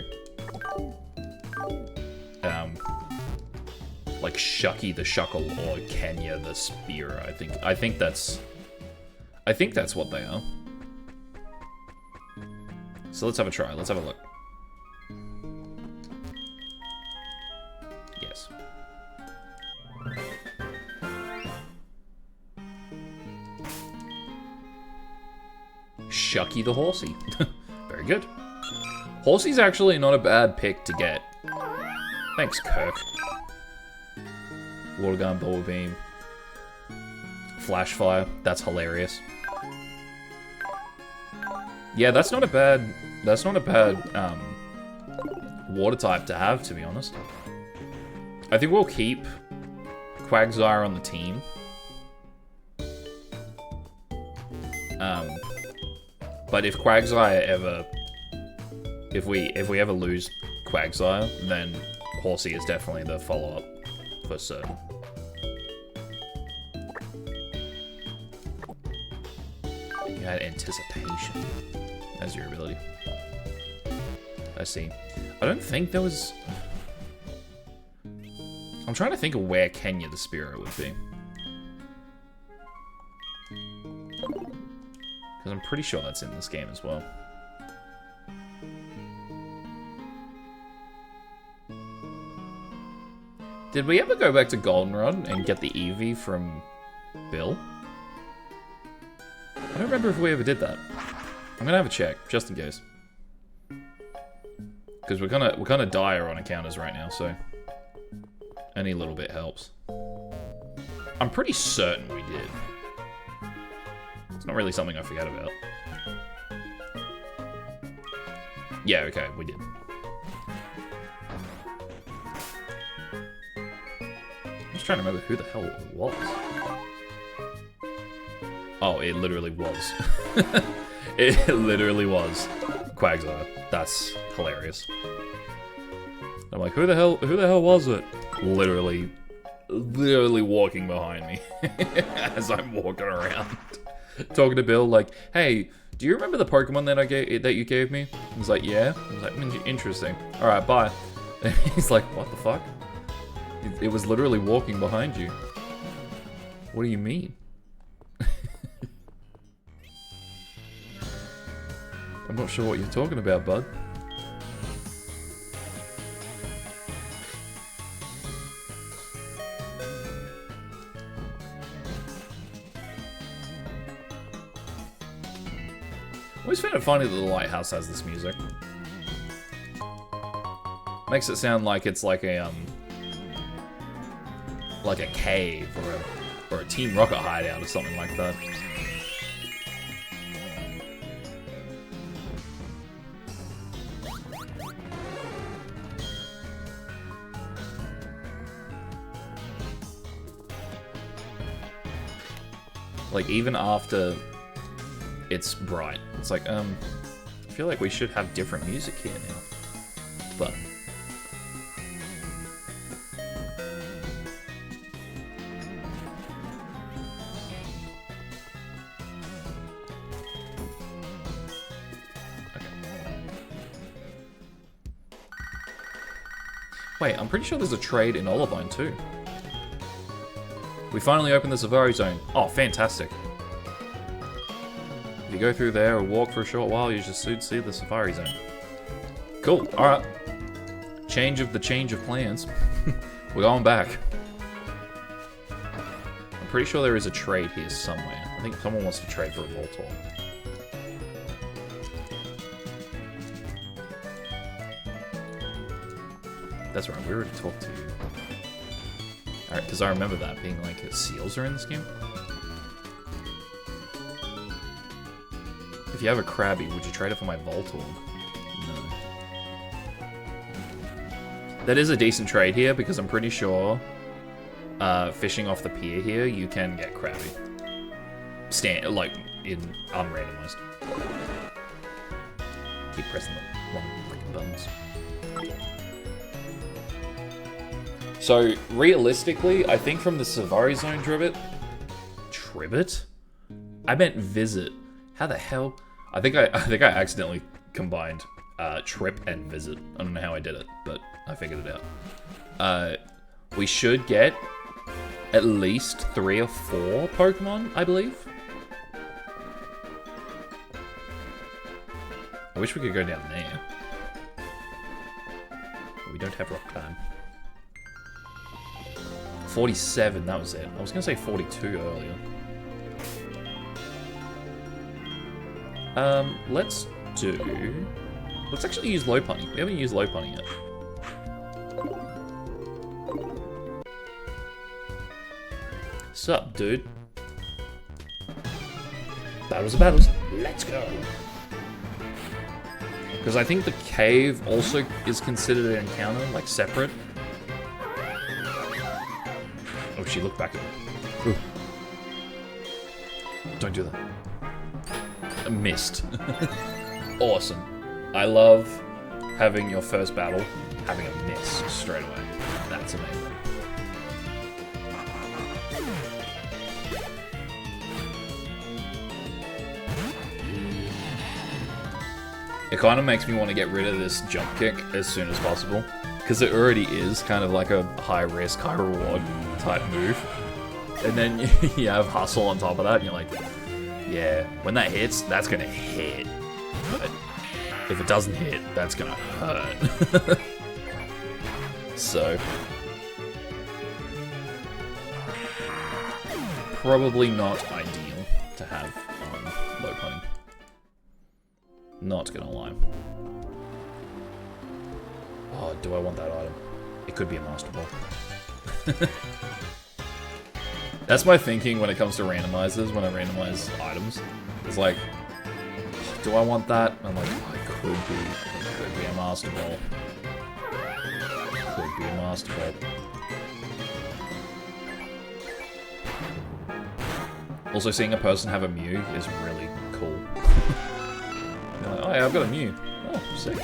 like Shucky the Shuckle or Kenya the Spear, I think that's what they are. So let's have a try, let's have a look. Yes. Shucky the Horsey. Very good. Horsey's actually not a bad pick to get. Thanks, Kirk. Water Gun, Bullet Beam. Flash Fire. That's hilarious. Yeah, that's not a bad water type to have, to be honest. I think we'll keep Quagsire on the team. But if Quagsire ever... If we ever lose Quagsire, then Horsey is definitely the follow-up for certain. You had Anticipation as your ability. I see. I don't think there was... I'm trying to think of where Kenya the Spearow would be. Because I'm pretty sure that's in this game as well. Did we ever go back to Goldenrod and get the Eevee from Bill? I don't remember if we ever did that. I'm gonna have a check, just in case. Because we're kinda dire on encounters right now, so any little bit helps. I'm pretty certain we did. It's not really something I forget about. Yeah, okay, we did. I'm just trying to remember who the hell it was. Oh, it literally was. It literally was Quagsire. That's hilarious. I'm like, who the hell was it? Literally walking behind me as I'm walking around. Talking to Bill, like, hey, do you remember the Pokemon that you gave me? He's like, yeah. I was like, interesting. All right, bye. And he's like, what the fuck? It was literally walking behind you. What do you mean? I'm not sure what you're talking about, bud. I always found it funny that the lighthouse has this music. Makes it sound like it's like a cave or a Team Rocket hideout or something like that. Like, even after it's bright, it's like, I feel like we should have different music here now. But okay. Wait, I'm pretty sure there's a trade in Olivine too. We finally opened the Safari Zone. Oh, fantastic. If you go through there or walk for a short while, you just soon see the Safari Zone. Cool, alright. Change of plans. We're going back. I'm pretty sure there is a trade here somewhere. I think someone wants to trade for a Voltorb. That's right, we already talked to you. Alright, because I remember that being like, seals are in this game. If you have a Krabby, would you trade it for my Voltorb? No. That is a decent trade here, because I'm pretty sure fishing off the pier here, you can get Krabby. Like, in unrandomized. Keep pressing the wrong freaking buttons. So, realistically, I think from the Safari Zone Tribbit? I meant Visit. How the hell? I think I accidentally combined Trip and Visit. I don't know how I did it, but I figured it out. We should get at least 3 or 4 Pokemon, I believe. I wish we could go down there. But we don't have rock climb. 47, that was it. I was going to say 42 earlier. Let's actually use Lopunny. We haven't used Lopunny yet. Sup, dude? Battles are battles. Let's go. Because I think the cave also is considered an encounter, like separate. Oh, she looked back at me. Ooh. Don't do that. I missed. Awesome. I love having your first battle, having a miss straight away. That's amazing. It kind of makes me want to get rid of this jump kick as soon as possible. Because it already is kind of like a high risk, high reward type move. And then you have hustle on top of that, and you're like, yeah, when that hits, that's going to hit. But if it doesn't hit, that's going to hurt. So, probably not ideal to have on Lopunny. Not gonna lie. Oh, do I want that item? It could be a Master Ball. That's my thinking when it comes to randomizers, when I randomize items. It's like, do I want that? I'm like, oh, it could be a Master Ball. Could be a Master Ball. Also, seeing a person have a Mew is really cool. You're like, oh yeah, I've got a Mew. Oh, sick.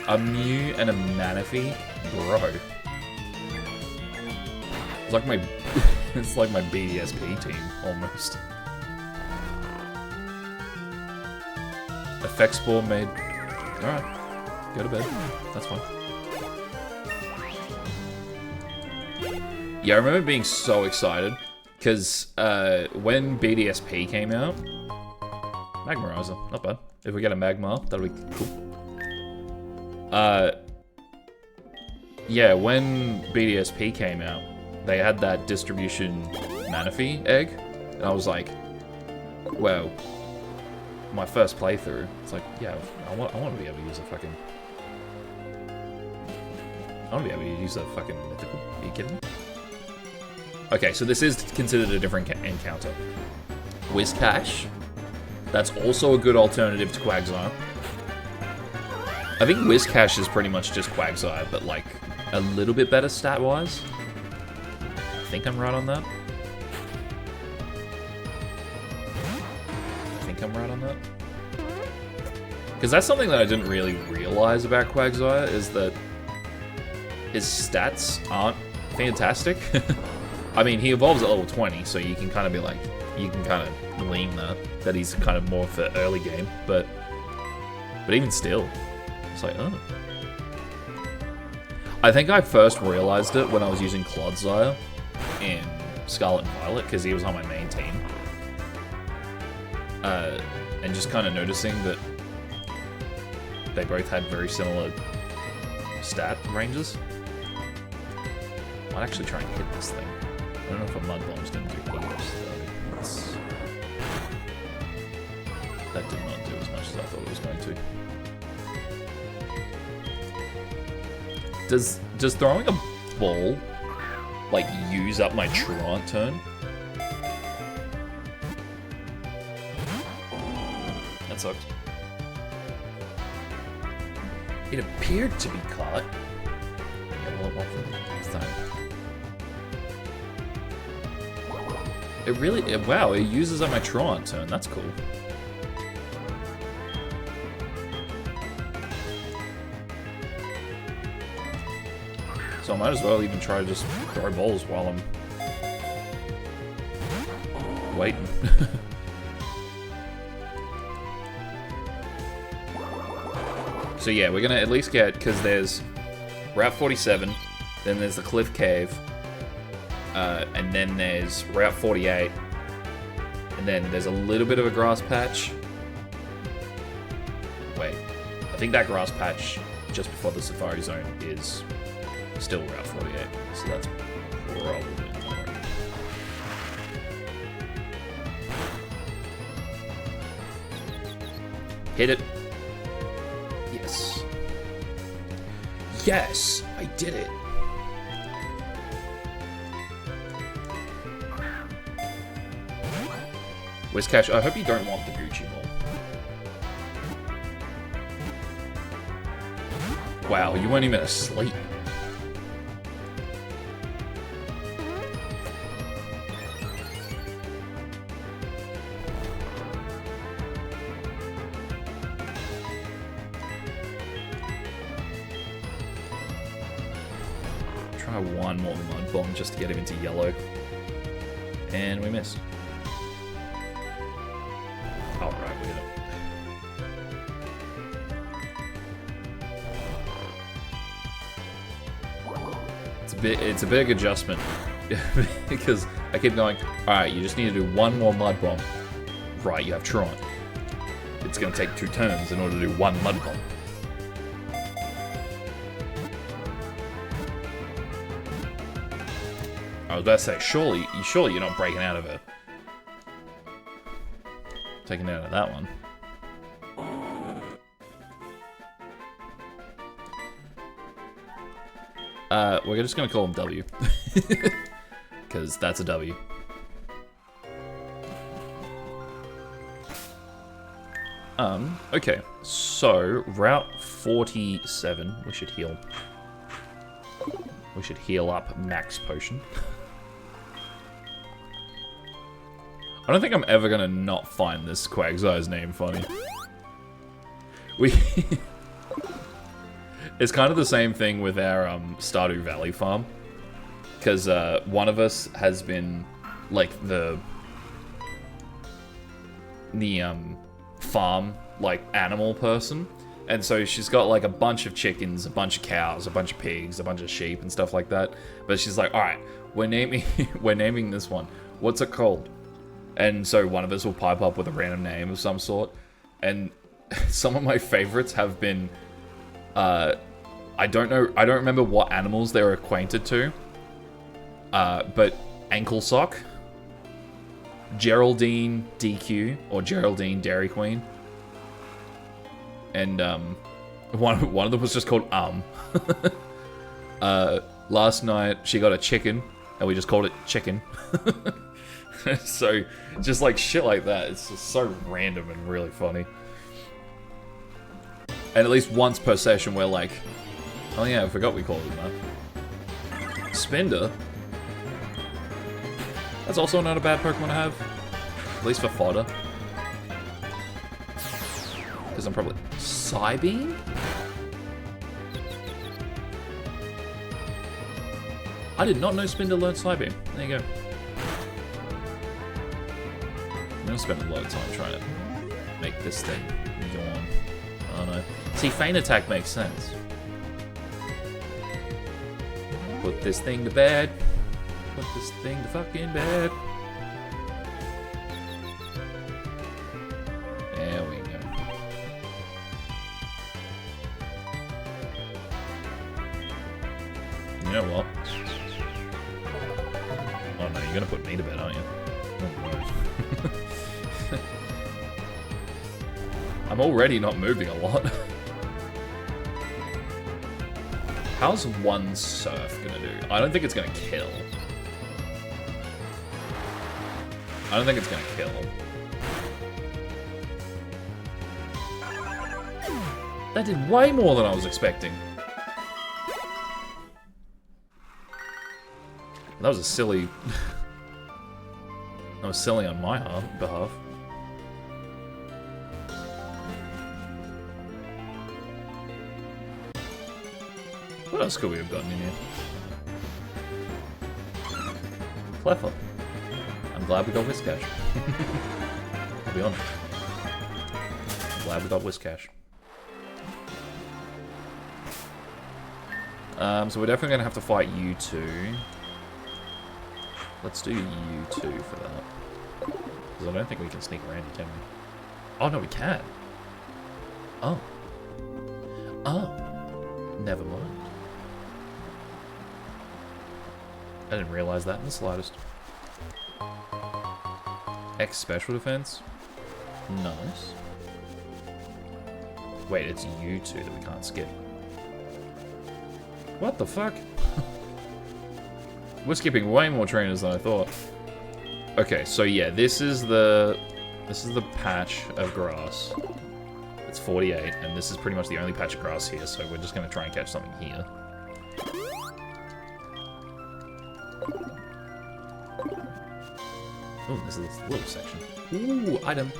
A Mew and a Manaphy? Bro. It's like my it's like my BDSP team, almost. Effect Spore made. Alright. Go to bed. That's fine. Yeah, I remember being so excited. Because when BDSP came out, Magmarizer, not bad. If we get a Magmar, that'll be cool. Yeah, when BDSP came out, they had that distribution Manaphy egg, and I was like, well, my first playthrough, it's like, yeah, I want to be able to use a fucking... I want to be able to use a fucking mythical. Are you kidding me? Okay, so this is considered a different encounter. Whiscash. That's also a good alternative to Quagsire. I think Whiscash is pretty much just Quagsire, but like a little bit better stat-wise. I think I'm right on that. Because that's something that I didn't really realize about Quagsire, is that his stats aren't fantastic. I mean, he evolves at level 20, so you can kind of be like, you can kind of glean that he's kind of more for early game, but even still, it's like, oh. I think I first realized it when I was using Clodsire in Scarlet and Violet, because he was on my main team. And just kind of noticing that they both had very similar stat ranges. I'd actually try and hit this thing. I don't know if a Mud Bomb's going to do 80 or 30. That did not do as much as I thought it was going to. Does throwing a ball, like, use up my Truant turn? That sucked. It appeared to be caught. Yeah, well, next time. It really... wow, it uses up my Truant turn. That's cool. So I might as well even try to just throw balls while I'm waiting. So yeah, we're gonna at least get, because there's Route 47, then there's the Cliff Cave, and then there's Route 48, and then there's a little bit of a grass patch. Wait, I think that grass patch just before the Safari Zone is still Route 48, so that's probably not. Hit it. Yes. Yes, I did it. Where's Cash? I hope you don't want the Gucci ball. Wow, you weren't even asleep. Try one more mud bomb just to get him into yellow. And we missed. Alright, we're gonna... It's a big adjustment. Because I keep going, alright, you just need to do one more mud bomb. Right, you have Truant. It's gonna take 2 turns in order to do one mud bomb. I was about to say, surely you're not breaking out of it. Taking out of that one. We're just gonna call him W. Because that's a W. Okay. So, Route 47, we should heal. We should heal up Max Potion. I don't think I'm ever gonna not find this Quagsire's name funny. It's kind of the same thing with our Stardew Valley farm. Because one of us has been, like, the farm, like, animal person. And so she's got, like, a bunch of chickens, a bunch of cows, a bunch of pigs, a bunch of sheep and stuff like that. But she's like, alright, we're naming this one. What's it called? And so one of us will pipe up with a random name of some sort. And some of my favorites have been, I don't remember what animals they're acquainted to. But Ankle Sock, Geraldine DQ, or Geraldine Dairy Queen. And one of them was just called Last night she got a chicken, and we just called it Chicken. So, just like shit like that, it's just so random and really funny. And at least once per session we're like, oh yeah, I forgot we called him that. Spender? That's also not a bad Pokemon to have. At least for fodder. Because I'm probably... Psybeam? I did not know Spender learned Psybeam. There you go. I'm gonna spend a lot of time trying to make this thing yawn. I don't know. See, Feint Attack makes sense. Put this thing to bed. Put this thing to fucking bed. There we go. You know what? Oh no, you're gonna put me to bed, aren't you? Oh, no. I'm already not moving a lot. How's one surf gonna do? I don't think it's gonna kill. I don't think it's gonna kill. That did way more than I was expecting. That was a silly... that was silly on my behalf. What else could we have gotten in here? Clever. I'm glad we got Whiskash. I'll be honest. I'm glad we got Whiskash. So we're definitely going to have to fight you two. Let's do you two for that. Because I don't think we can sneak around you, can we? Oh, no, we can. Oh. Oh. Never mind. I didn't realize that in the slightest. X special defense. Nice. Wait, it's you two that we can't skip. What the fuck? We're skipping way more trainers than I thought. Okay, so yeah, this is the patch of grass. It's 48, and this is pretty much the only patch of grass here, so we're just gonna try and catch something here. Oh, this is a little section. Ooh, item.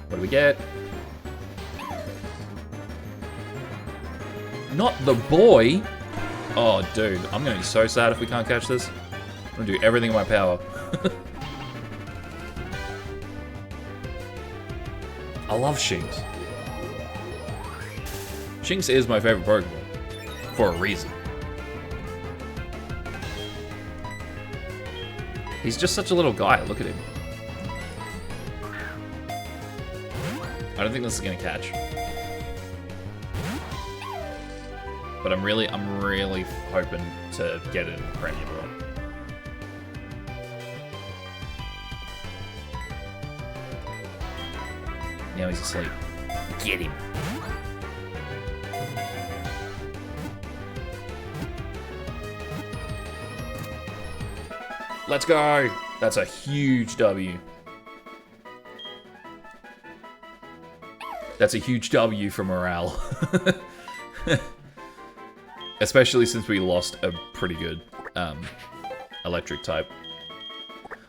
What do we get? Not the boy! Oh, dude, I'm gonna be so sad if we can't catch this. I'm gonna do everything in my power. I love Shinx. Shinx is my favorite Pokemon. For a reason. He's just such a little guy, look at him. I don't think this is gonna catch. But I'm really hoping to get it in the Premier Ball. Now he's asleep. Get him. Let's go! That's a huge W. That's a huge W for morale. Especially since we lost a pretty good electric type.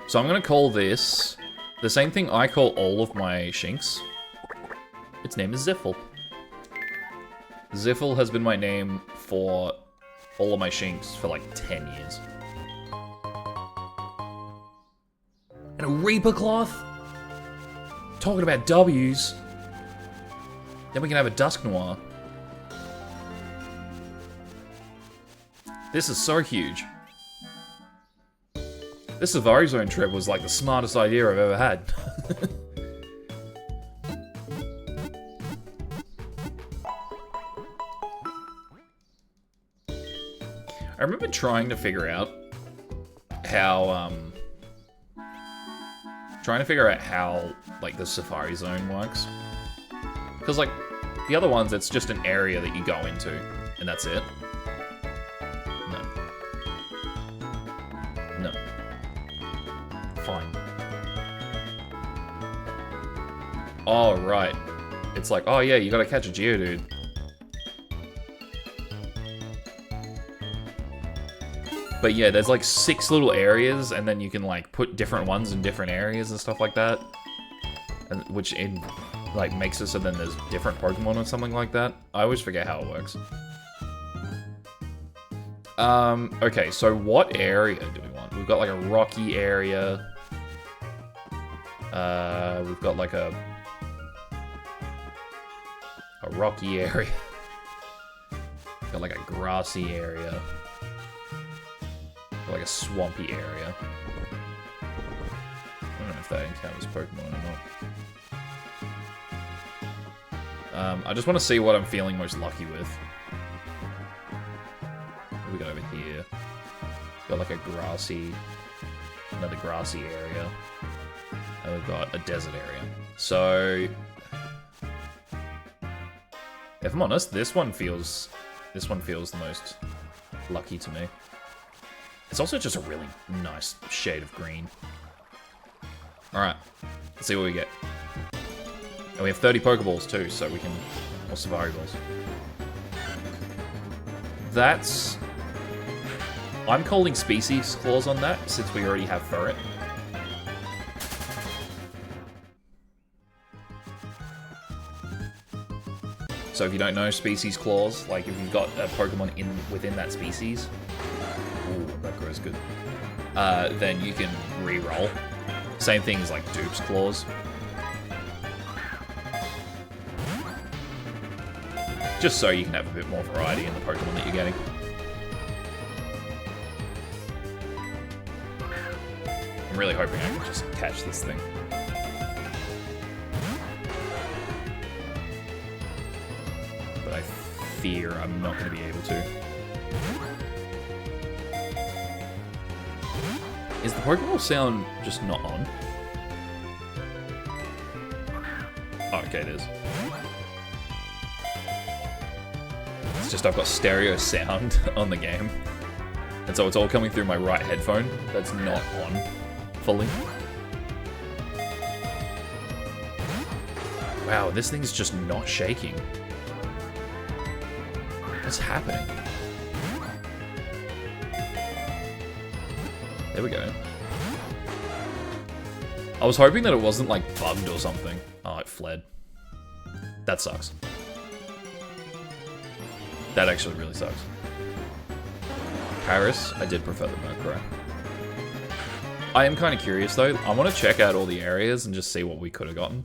So I'm going to call this the same thing I call all of my Shinx. Its name is Ziffle. Ziffle has been my name for all of my Shinx for like 10 years. And a Reaper Cloth? Talking about W's. Then we can have a Dusk Noir. This is so huge. This Safari Zone trip was like the smartest idea I've ever had. I remember trying to figure out how, like, the Safari Zone works. Because, like, the other ones, it's just an area that you go into, and that's it. No. Fine. Oh, right. It's like, oh yeah, you gotta catch a Geodude. But yeah, there's like 6 little areas, and then you can like put different ones in different areas and stuff like that. And which in like makes it so then there's different Pokemon or something like that. I always forget how it works. Okay, so what area do we want? We've got like a rocky area. We've got like a rocky area. Got like a grassy area. Got like a swampy area. I don't know if that encounters Pokemon or not. I just want to see what I'm feeling most lucky with. What do we got over here? Got like another grassy area. And we've got a desert area. So, if I'm honest, this one feels This one feels the most lucky to me. It's also just a really nice shade of green. Alright, let's see what we get. And we have 30 Pokeballs too, so we can... Or Safari Balls. That's... I'm calling Species Claws on that, since we already have Ferret. So if you don't know Species Claws, like if you've got a Pokemon within that species... Ooh, that grows good. Then you can re-roll. Same thing as like Dupe's Claws. Just so you can have a bit more variety in the Pokemon that you're getting. I'm really hoping I can just catch this thing. But I fear I'm not going to be able to. Is the Pokeball sound just not on? Oh, okay, it is. It's just I've got stereo sound on the game. And so it's all coming through my right headphone that's not on fully. Wow, this thing's just not shaking. What's happening? There we go. I was hoping that it wasn't like bugged or something. Oh, it fled. That sucks. That actually really sucks. Paris, I did prefer the Murkrow. I am kind of curious though. I want to check out all the areas and just see what we could have gotten.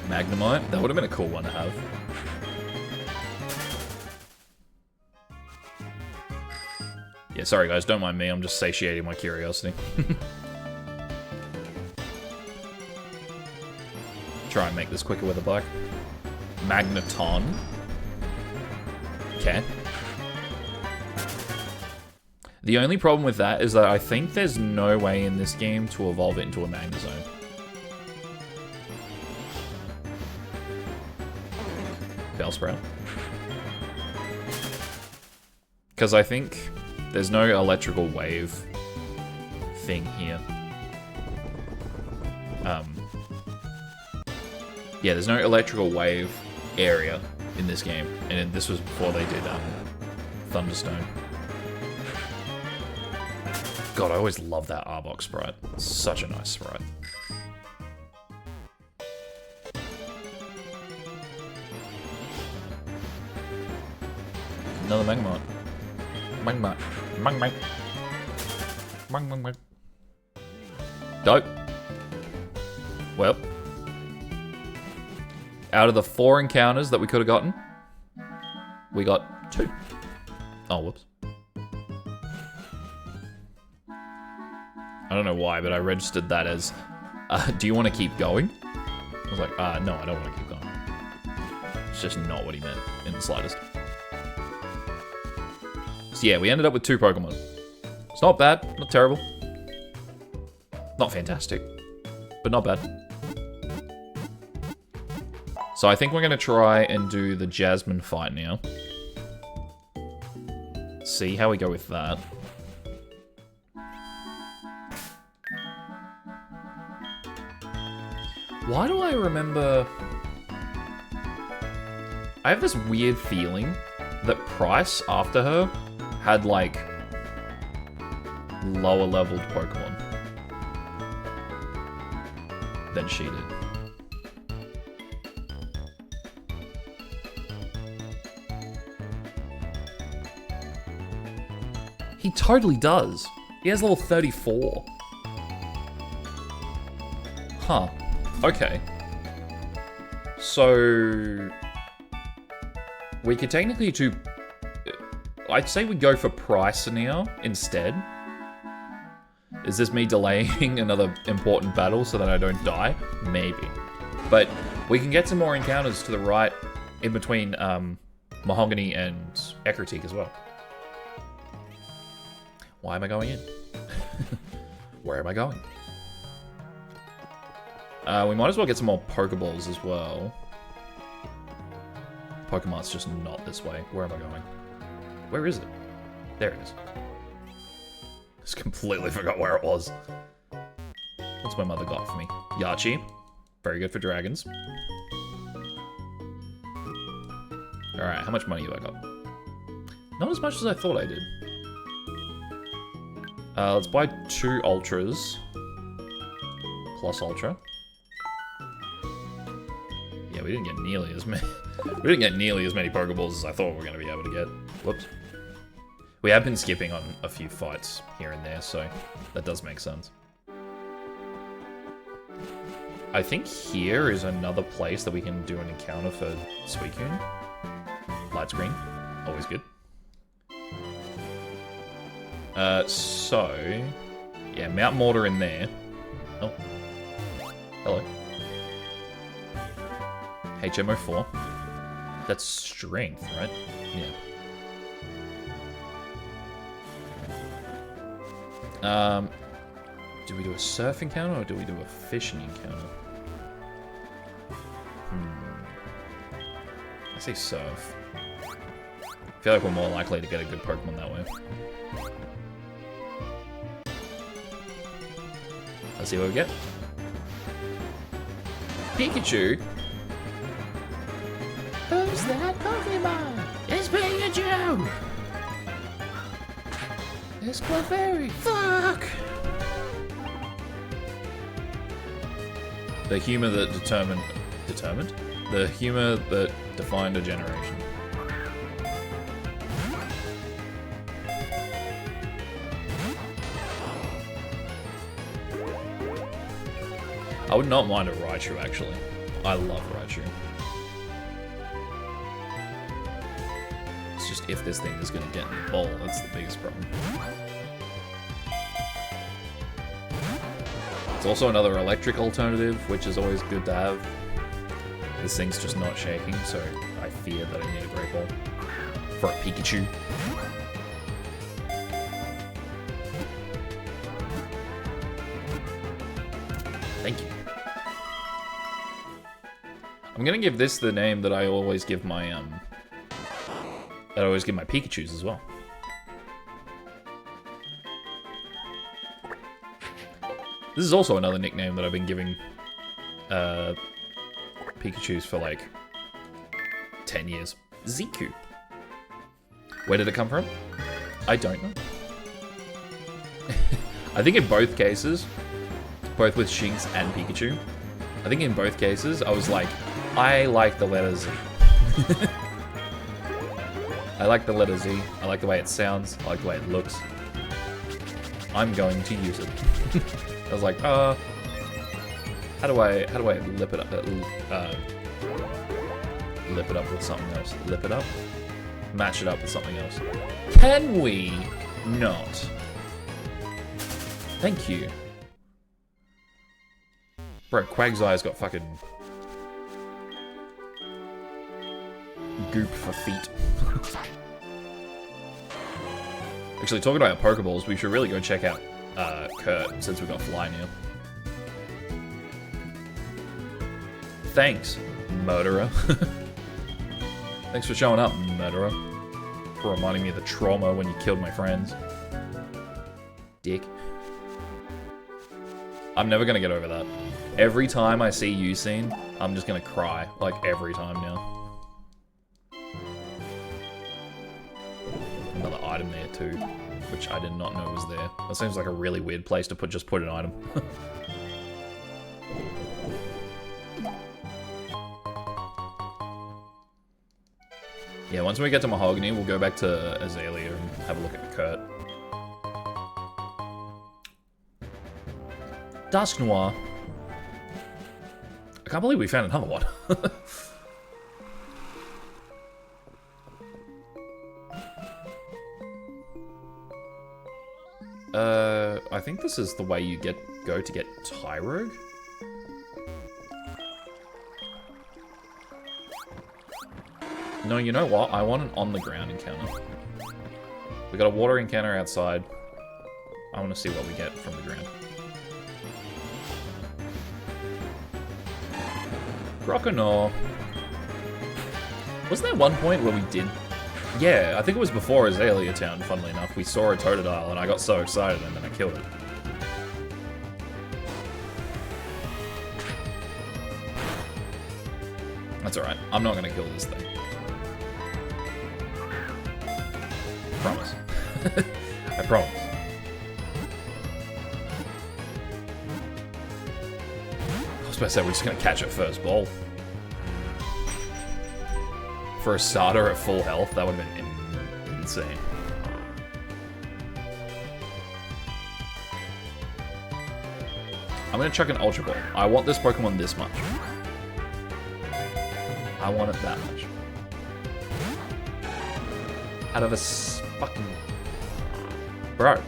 Magnemite, that would have been a cool one to have. Yeah, sorry guys, don't mind me, I'm just satiating my curiosity. Try and make this quicker with a bike. Magneton. Okay. The only problem with that is that I think there's no way in this game to evolve it into a Magnezone. Bellsprout. Because I think there's no electrical wave thing here. Yeah, there's no electrical wave area in this game. And this was before they did Thunderstone. God, I always love that Arbok sprite. It's such a nice sprite. Another Magnemite. Magnemite. Magnemite. Magnemite. Dope. Well. Out of the 4 encounters that we could have gotten, we got 2. Oh, whoops. I don't know why, but I registered that as, do you want to keep going? I was like, no, I don't want to keep going. It's just not what he meant in the slightest. So yeah, we ended up with 2 Pokemon. It's not bad, not terrible. Not fantastic, but not bad. So I think we're going to try and do the Jasmine fight now. See how we go with that. Why do I remember... I have this weird feeling that Price, after her, had, like, lower-leveled Pokemon than she did. He totally does. He has level 34. Huh. Okay. So... we could technically do... I'd say we go for Price now instead. Is this me delaying another important battle so that I don't die? Maybe. But we can get some more encounters to the right in between Mahogany and Ecruteak as well. Why am I going in? Where am I going? We might as well get some more Pokeballs as well. Pokemon's just not this way. Where am I going? Where is it? There it is. Just completely forgot where it was. What's my mother got for me? Yachi. Very good for dragons. Alright, how much money have I got? Not as much as I thought I did. Let's buy 2 Ultras. Plus Ultra. Yeah, we didn't get nearly as many. We didn't get nearly as many Pokeballs as I thought we were going to be able to get. Whoops. We have been skipping on a few fights here and there, so that does make sense. I think here is another place that we can do an encounter for Suicune. Light screen. Always good. So... yeah, Mount Mortar in there. Oh. Hello. HMO4. That's strength, right? Yeah. Do we do a surf encounter or do we do a fishing encounter? I say surf. I feel like we're more likely to get a good Pokemon that way. Let's see what we get. Pikachu? Who's that Pokemon? It's Pikachu! It's Clefairy. Fuck! The humor that determined? The humor that defined a generation. I would not mind a Raichu, actually. I love Raichu. It's just if this thing is going to get in the bowl, that's the biggest problem. It's also another electric alternative, which is always good to have. This thing's just not shaking, so I fear that I need a Great Ball for a Pikachu. Thank you. I'm gonna give this the name that I always give my Pikachus as well. This is also another nickname that I've been giving Pikachus for like 10 years. Ziku. Where did it come from? I don't know. I think in both cases, both with Shinx and Pikachu, I think in both cases I was like, I like the letter Z. I like the letter Z. I like the way it sounds. I like the way it looks. I'm going to use it. I was like, how do I lip it up? Lip it up with something else. Lip it up? Match it up with something else. Can we not? Thank you. Bro, Quagsire's got fucking goop for feet. Actually, talking about Pokeballs, we should really go check out Kurt, since we've got Fly now. Thanks, murderer. Thanks for showing up, murderer. For reminding me of the trauma when you killed my friends. Dick. I'm never gonna get over that. Every time I see Usain, I'm just gonna cry. Like, every time now. Another item there, too. Which I did not know was there. That seems like a really weird place to put an item. Yeah, once we get to Mahogany, we'll go back to Azalea and have a look at Kurt. Dusk Noir. I can't believe we found another one. I think this is the way you go to get Tyrogue. No, you know what? I want an on-the-ground encounter. We got a water encounter outside. I want to see what we get from the ground. Croconaw. Wasn't there one point where we did... Yeah, I think it was before Azalea Town, funnily enough. We saw a Totodile and I got so excited and then I killed it. That's alright. I'm not going to kill this thing. Promise. I promise. I was about to say, we're just going to catch it first ball. For a starter at full health, that would have been insane. I'm going to chuck an Ultra Ball. I want this Pokemon this much. I want it that much. Out of a fucking... Bro.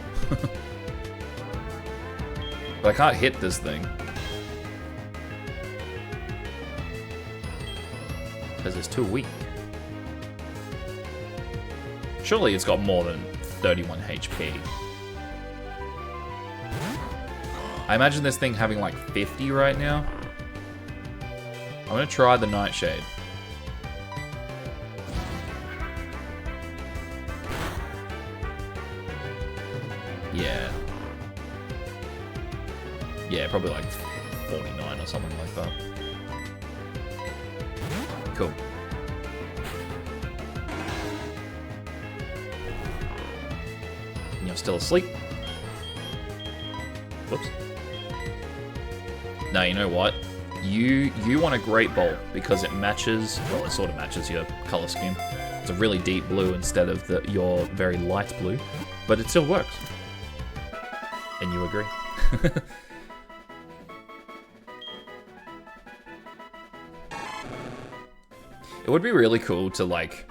But I can't hit this thing. Because it's too weak. Surely it's got more than 31 HP. I imagine this thing having like 50 right now. I'm gonna try the Nightshade. Yeah. Yeah, probably like 49 or something like that. Cool. And you're still asleep. Whoops. Now, you know what? You want a Great Ball because it matches, well, it sort of matches your color scheme. It's a really deep blue instead of your very light blue, but it still works. And you agree. It would be really cool to, like,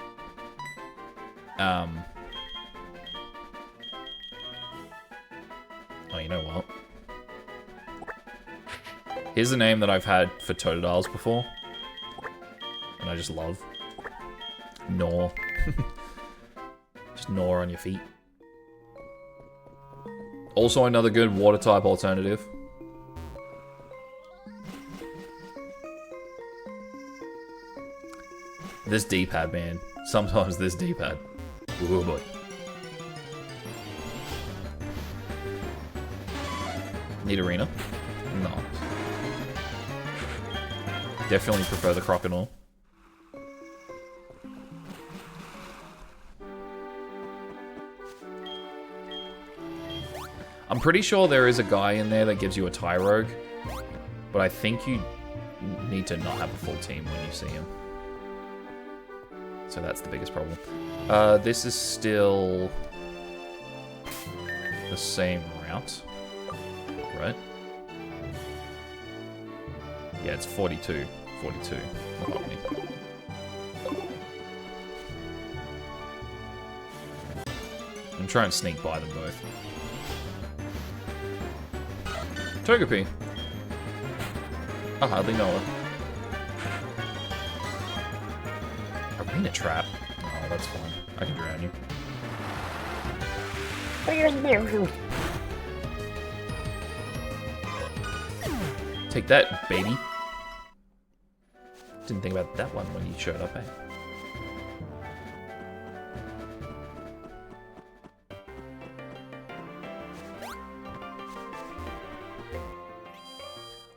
oh, you know what? Here's a name that I've had for Totodiles before, and I just love. Gnaw. Just gnaw on your feet. Also another good water-type alternative. This D-pad, man. Sometimes this D-pad. Oh boy. Need arena? No. Definitely prefer the Croconaw. I'm pretty sure there is a guy in there that gives you a Tyrogue, but I think you need to not have a full team when you see him. So that's the biggest problem. This is still the same route, right? Yeah, it's 42. 42. I'm trying to sneak by them both. Togepi. I hardly know her. Arena Trap? Oh, that's fine. I can drown you. Take that, baby. Didn't think about that one when you showed up, eh?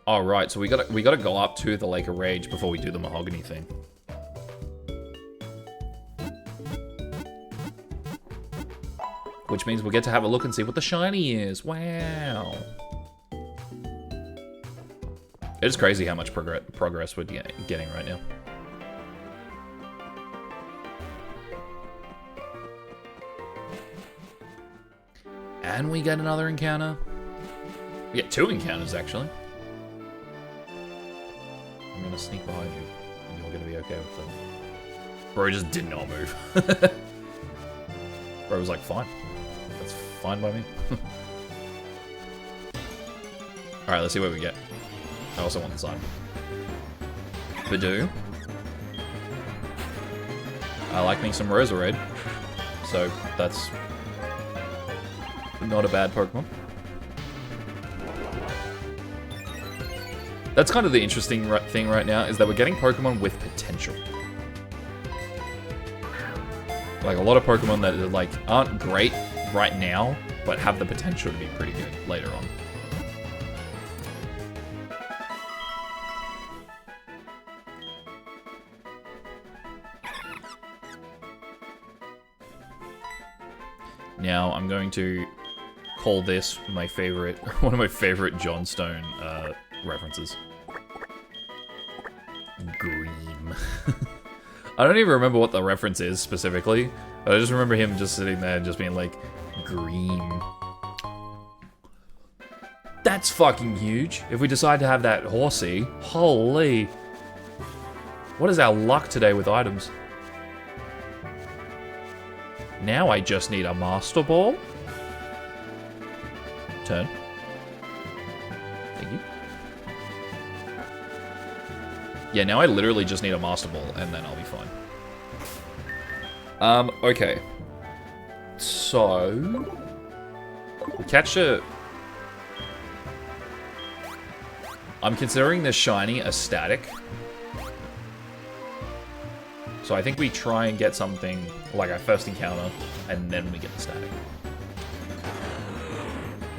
All right, so we gotta go up to the Lake of Rage before we do the Mahogany thing. Which means we'll get to have a look and see what the shiny is. Wow. It is crazy how much progress we're getting right now. And we get another encounter. We get 2 encounters, actually. I'm gonna sneak behind you, and you're gonna be okay with them. Bro just did not move. Bro was like, fine. That's fine by me. Alright, let's see what we get. I also want the sign. Badoo. I like me some Roserade. So, that's not a bad Pokemon. That's kind of the interesting thing right now, is that we're getting Pokemon with potential. Like, a lot of Pokemon that are, like, aren't great right now, but have the potential to be pretty good later on. Now, I'm going to call this my favorite, one of my favorite Johnstone references. Green. I don't even remember what the reference is specifically, but I just remember him just sitting there and just being like, green. That's fucking huge. If we decide to have that horsey, holy. What is our luck today with items? Now I just need a Master Ball. Turn. Thank you. Yeah, now I literally just need a Master Ball, and then I'll be fine. Okay. So... we catch a... I'm considering this shiny a static. So I think we try and get something like our first encounter, and then we get the static.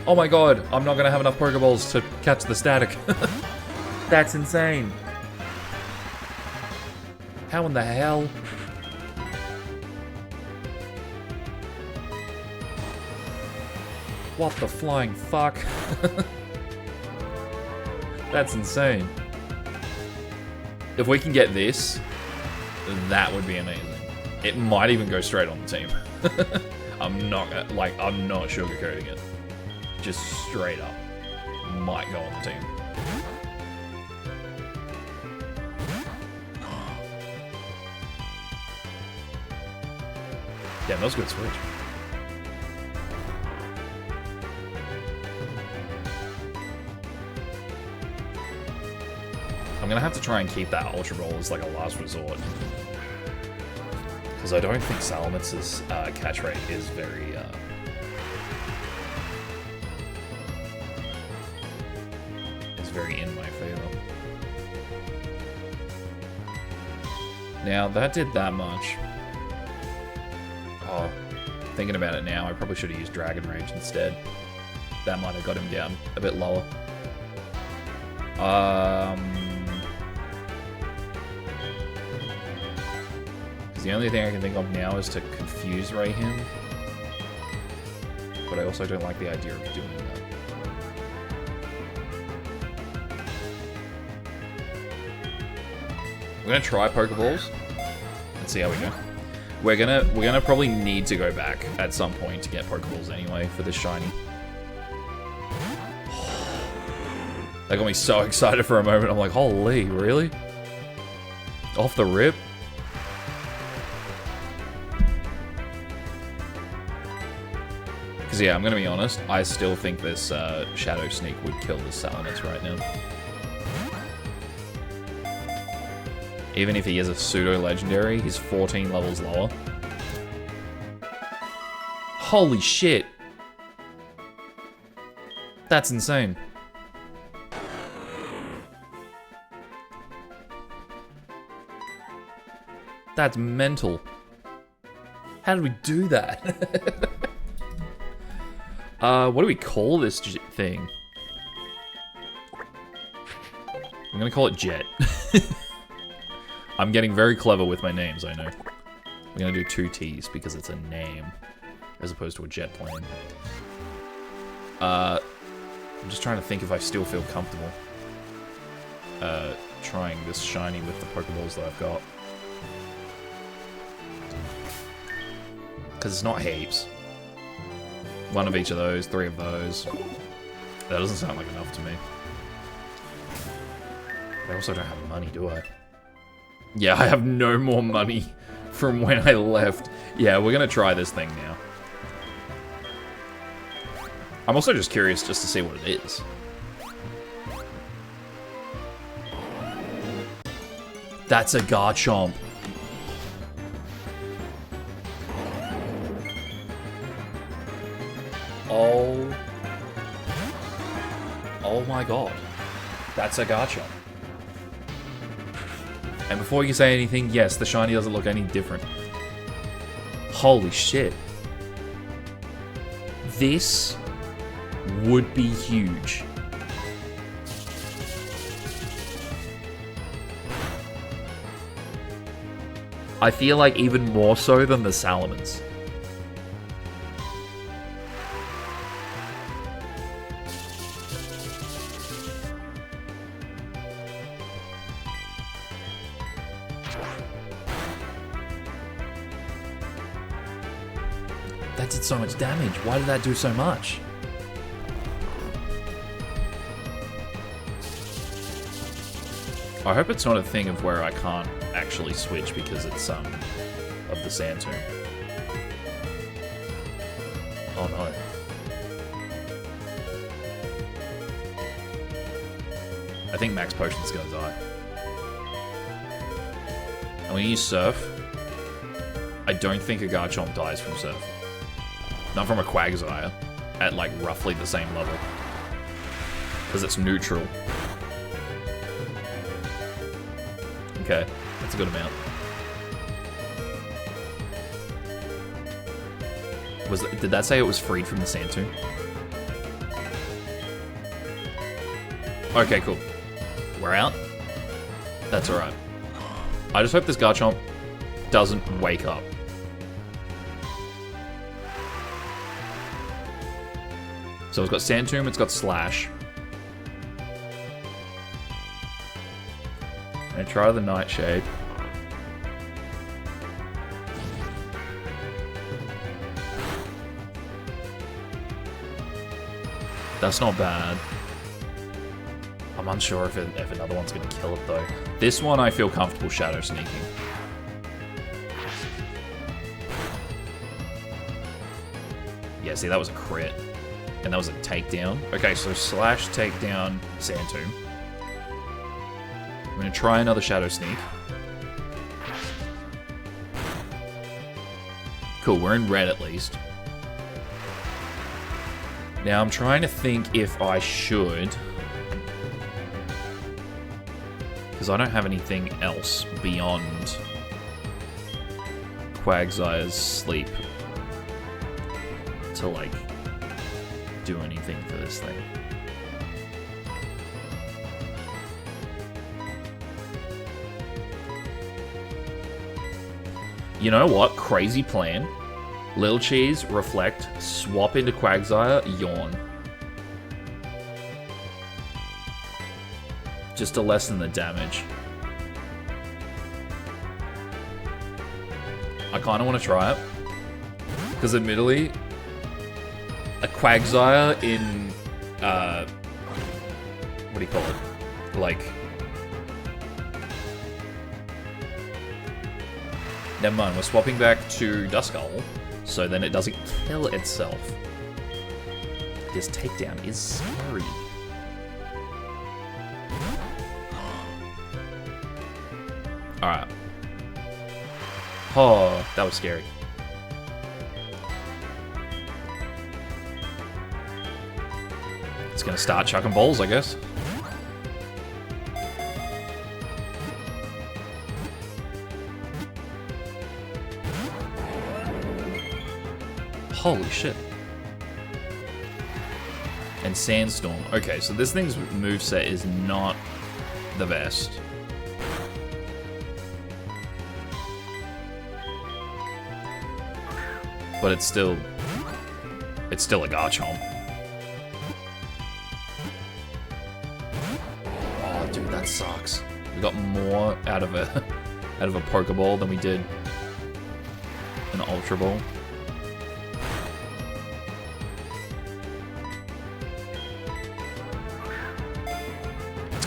Oh my god, I'm not gonna have enough Pokeballs to catch the static. That's insane. How in the hell? What the flying fuck? That's insane. If we can get this, that would be amazing. It might even go straight on the team. I'm not sugarcoating it. Just straight up. Might go on the team. Damn, that was a good switch. I'm gonna have to try and keep that Ultra Ball as like a last resort. Because I don't think Salamitz's catch rate is very... very in my favor. Now, that did that much. Oh, thinking about it now, I probably should have used Dragon Rage instead. That might have got him down a bit lower. Because the only thing I can think of now is to confuse Rayhim. But I also don't like the idea of doing that. We're gonna try Pokeballs and see how we go. We're gonna probably need to go back at some point to get Pokeballs anyway for this shiny. That got me so excited for a moment. I'm like, holy, really? Off the rip? Because yeah, I'm gonna be honest, I still think this Shadow Sneak would kill this Salamence right now. Even if he is a pseudo-legendary, he's 14 levels lower. Holy shit! That's insane. That's mental. How did we do that? What do we call this thing? I'm gonna call it Jet. I'm getting very clever with my names, I know. I'm gonna do 2 T's because it's a name, as opposed to a jet plane. I'm just trying to think if I still feel comfortable trying this shiny with the Pokeballs that I've got. Because it's not heaps. 1 of each of those, 3 of those. That doesn't sound like enough to me. I also don't have money, do I? Yeah, I have no more money from when I left. Yeah, we're gonna try this thing now. I'm also just curious just to see what it is. That's a Garchomp. Oh. Oh my god. That's a Garchomp. And before you say anything, yes, the shiny doesn't look any different. Holy shit. This would be huge. I feel like even more so than the Salamence. That did so much damage. Why did that do so much? I hope it's not a thing of where I can't actually switch because it's of the Sand Tomb. Oh no. I think Max Potion's gonna die. I'm gonna use Surf. I don't think a Garchomp dies from Surf. Not from a Quagsire at like roughly the same level. Because it's neutral. Okay, that's a good amount. Did that say it was freed from the Sand Tomb? Okay, cool. We're out? That's alright. I just hope this Garchomp doesn't wake up. So it's got Sand Tomb, it's got Slash. And try the Nightshade. That's not bad. I'm unsure if another one's going to kill it though. This one I feel comfortable Shadow Sneaking. Yeah, see that was a crit. And that was a takedown. Okay, so Slash, takedown, Sand Tomb. I'm going to try another Shadow Sneak. Cool, we're in red at least. Now I'm trying to think if I should... Because I don't have anything else beyond Quagsire's Sleep to, like, do anything for this thing. You know what? Crazy plan. Lil Cheese, Reflect, swap into Quagsire, Yawn. Just to lessen the damage. I kind of want to try it. Because admittedly, a Quagsire in, what do you call it? Like, never mind, we're swapping back to Duskull, so then it doesn't kill itself. This takedown is scary. Alright. Oh, that was scary. It's gonna start chucking balls, I guess. Holy shit. And Sandstorm. Okay, so this thing's moveset is not the best. But it's still a Garchomp. Oh, dude, that sucks. We got more out of a Pokeball than we did an Ultra Ball.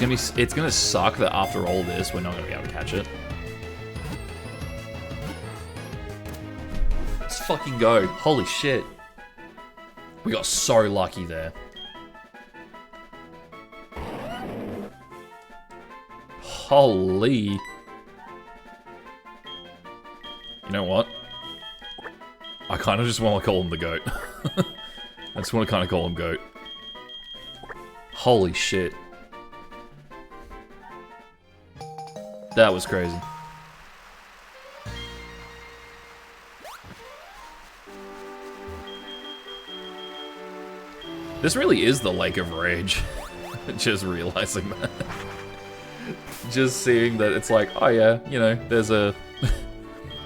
It's gonna suck that after all this, we're not gonna be able to catch it. Let's fucking go. Holy shit. We got so lucky there. Holy. You know what? I kind of just want to call him the GOAT. I just want to kind of call him GOAT. Holy shit. That was crazy. This really is the Lake of Rage. Just realizing that. Just seeing that it's like, oh yeah, you know, there's a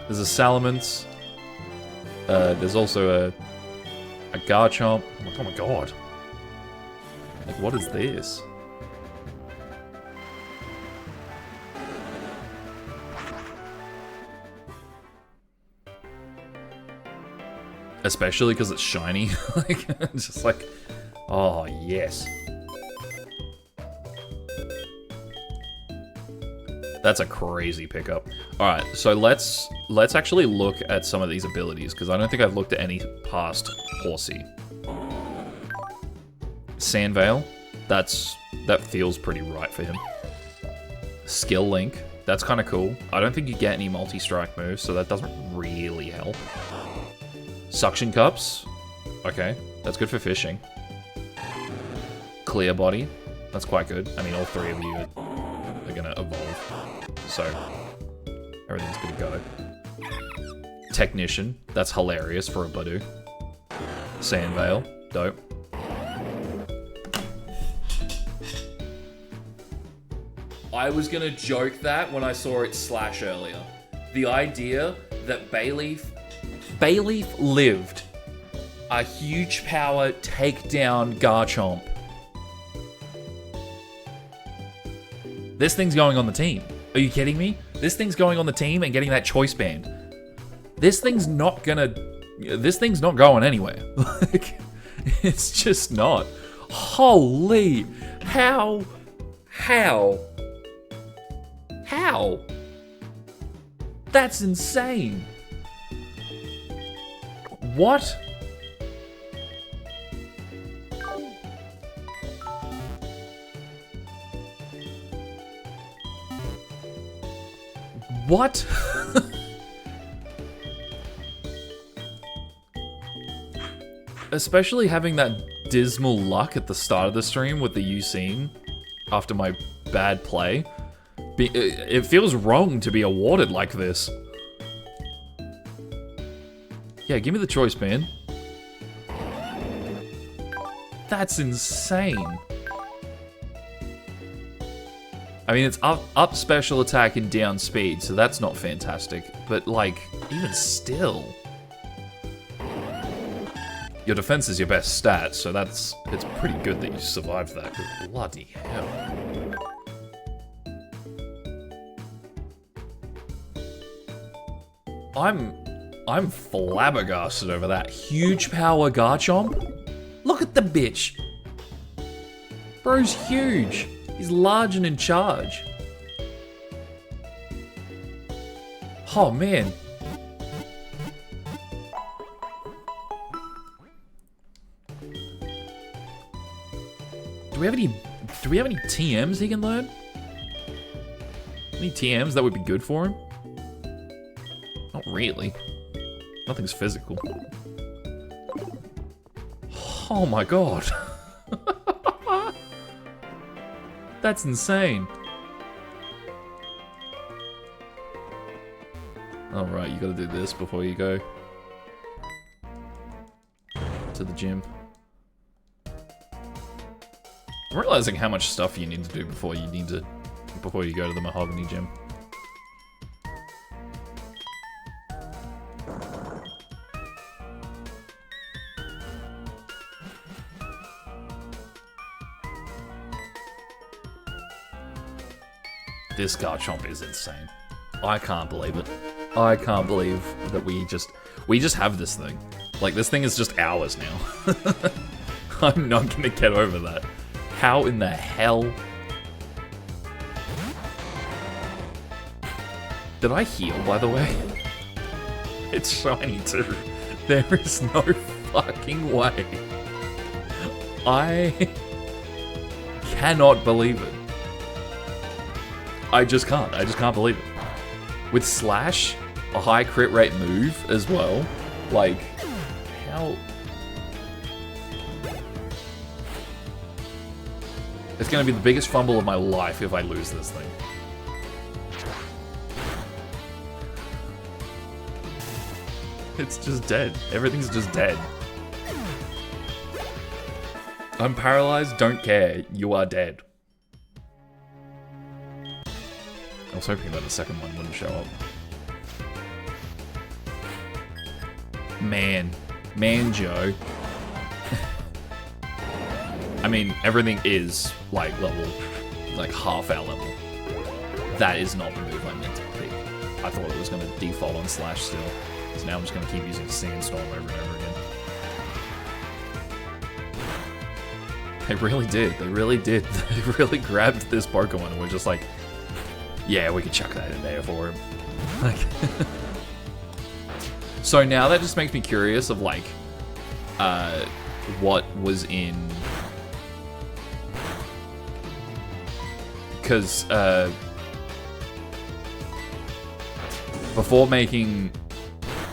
there's a Salamence. There's also a Garchomp. I'm like, oh my god. Like, what is this? Especially because it's shiny. Like, it's just like, oh yes. That's a crazy pickup. Alright, so let's actually look at some of these abilities, because I don't think I've looked at any past Horsey. Sandvale, that feels pretty right for him. Skill Link, that's kind of cool. I don't think you get any multi-strike moves, so that doesn't really help. Suction Cups, okay, that's good for fishing. Clear Body, that's quite good. I mean, all three of you are gonna evolve, so everything's gonna go. Technician, that's hilarious for a Badoo. Sandvale, dope. I was gonna joke that when I saw it Slash earlier. The idea that Bayleaf lived a huge power takedown Garchomp. This thing's going on the team. Are you kidding me? This thing's going on the team and getting that choice band. This thing's not going anywhere. Like, it's just not. Holy, how? That's insane. What? What? Especially having that dismal luck at the start of the stream with the U-scene after my bad play. It feels wrong to be awarded like this. Yeah, give me the choice, man. That's insane. I mean, it's up special attack and down speed, so that's not fantastic. But, like, even still. Your defense is your best stat, so it's pretty good that you survived that. Good bloody hell. I'm flabbergasted over that. Huge power Garchomp? Look at the bitch! Bro's huge. He's large and in charge. Oh man. Do we have any TMs he can learn? Any TMs that would be good for him? Not really. Nothing's physical. Oh my god. That's insane. Alright, you gotta do this before you go to the gym. I'm realizing how much stuff you need to do before you go to the Mahogany Gym. This Garchomp is insane. I can't believe it. I can't believe that we just have this thing. Like, this thing is just ours now. I'm not gonna get over that. How in the hell? Did I heal, by the way? It's shiny too. There is no fucking way. I cannot believe it. I just can't believe it. With Slash, a high crit rate move as well. Like, how? It's gonna be the biggest fumble of my life if I lose this thing. It's just dead. Everything's just dead. I'm paralyzed, don't care. You are dead. I was hoping that the second one wouldn't show up. Man, Joe. I mean, everything is like level, like half our level. That is not the move I meant to pick. I thought it was going to default on Slash still. So now I'm just going to keep using Sandstorm over and over again. They really did. They really did. They really grabbed this Pokemon and were just like, yeah, we could chuck that in there for him. Like, so now that just makes me curious of like, what was in, because before making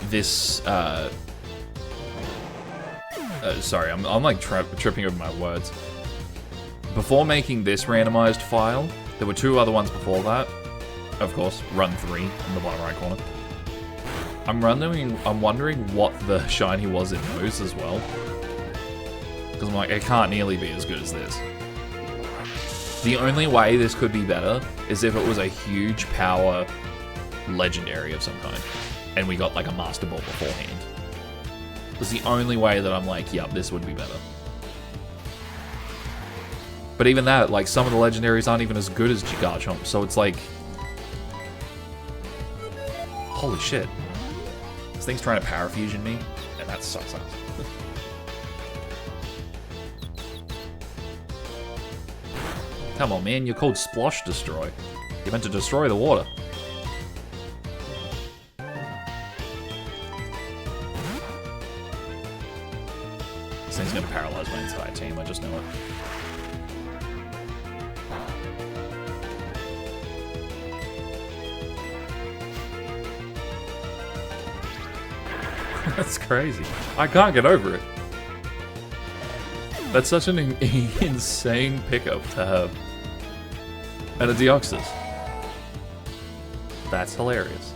this, sorry, I'm like tripping over my words. Before making this randomized file, there were 2 other ones before that. Of course, run 3 in the bottom right corner. I'm wondering what the shiny was in those as well. Because I'm like, it can't nearly be as good as this. The only way this could be better is if it was a huge power legendary of some kind. And we got like a Master Ball beforehand. It's the only way that I'm like, yep, this would be better. But even that, like, some of the legendaries aren't even as good as Garchomp, so it's like, holy shit. This thing's trying to Power Fusion me, and that sucks ass. Come on, man, you're called Splosh Destroy. You're meant to destroy the water. This thing's gonna paralyze my entire team, I just know it. That's crazy. I can't get over it. That's such an insane pickup to have. And a Deoxys. That's hilarious.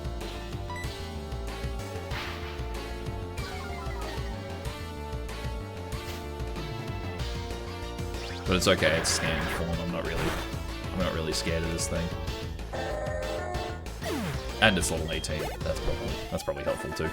But it's okay, it's standard form. I'm not really scared of this thing. And it's level 18. That's probably helpful too.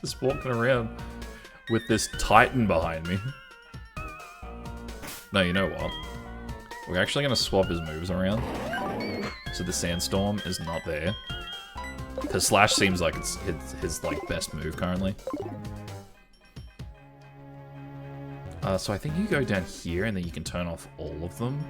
Just walking around with this Titan behind me. No, you know what? We're actually going to swap his moves around. So the Sandstorm is not there. Because Slash seems like it's his like best move currently. So I think you go down here and then you can turn off all of them.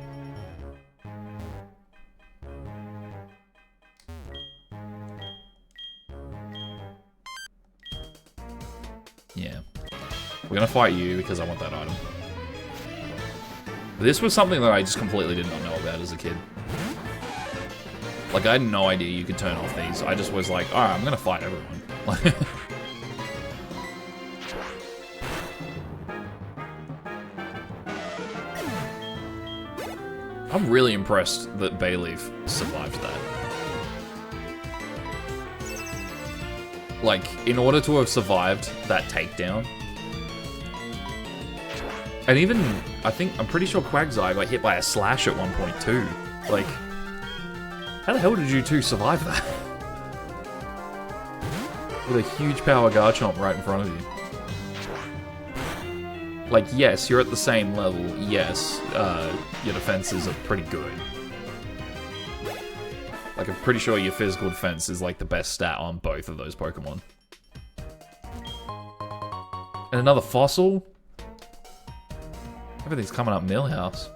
Yeah. We're gonna fight you because I want that item. This was something that I just completely did not know about as a kid. Like, I had no idea you could turn off these. I just was like, alright, I'm gonna fight everyone. I'm really impressed that Bayleaf survived that. Like, in order to have survived that takedown, and even, I'm pretty sure Quagsire got hit by a Slash at one point too. Like, how the hell did you two survive that? With a huge power Garchomp right in front of you. Like, yes, you're at the same level, yes, your defenses are pretty good. Like, I'm pretty sure your physical defense is, like, the best stat on both of those Pokemon. And another fossil? Everything's coming up Millhouse.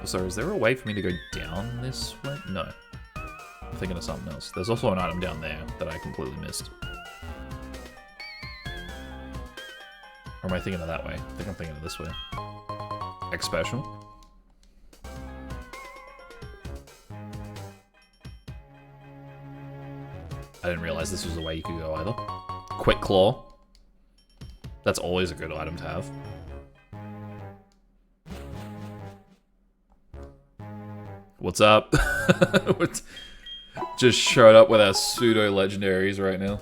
So, is there a way for me to go down this way? No. thinking of something else? There's also an item down there that I completely missed. Or am I thinking of that way? I think I'm thinking of this way. X special. I didn't realize this was the way you could go either. Quick Claw. That's always a good item to have. What's up? Just showed up with our pseudo legendaries right now.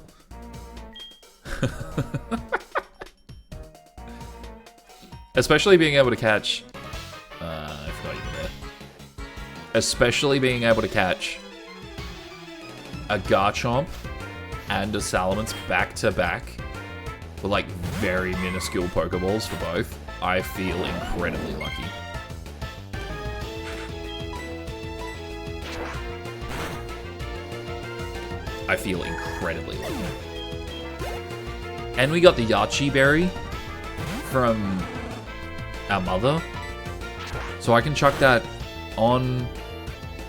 Especially being able to catch. I forgot you were there. Especially being able to catch a Garchomp and a Salamence back to back with like very minuscule Pokeballs for both. I feel incredibly lucky. I feel incredibly lucky. And we got the Yachi Berry from our mother. So I can chuck that on.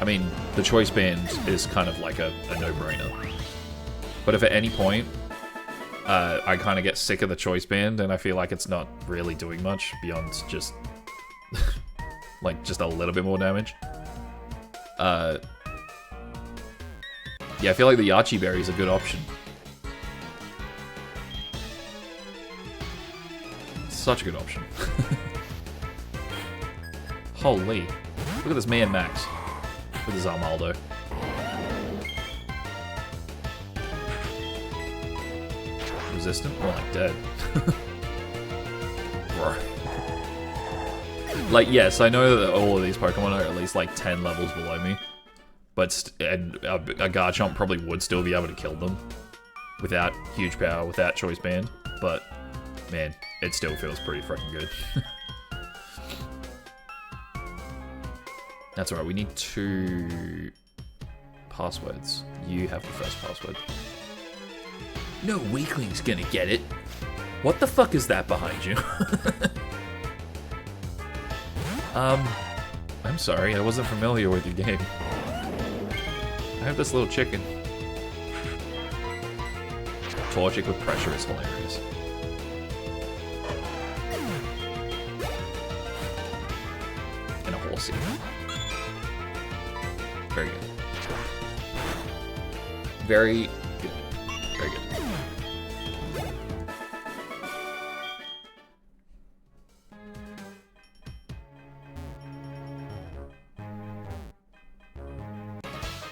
I mean, the Choice Band is kind of like a no-brainer. But if at any point I kind of get sick of the Choice Band and I feel like it's not really doing much beyond just like just a little bit more damage. Yeah, I feel like the Yachi Berry is a good option. Such a good option. Holy. Look at this man Max. With his Armaldo. Resistant? More like dead. Like, yes, I know that all of these Pokemon are at least like 10 levels below me. But a Garchomp probably would still be able to kill them. Without huge power, without Choice Band. But, man, it still feels pretty freaking good. That's alright, we need 2 passwords. You have the first password. No weakling's gonna get it. What the fuck is that behind you? I'm sorry, I wasn't familiar with your game. I have this little chicken. Torchic with pressure is hilarious. And a horsey. Very good. Very good. Very good.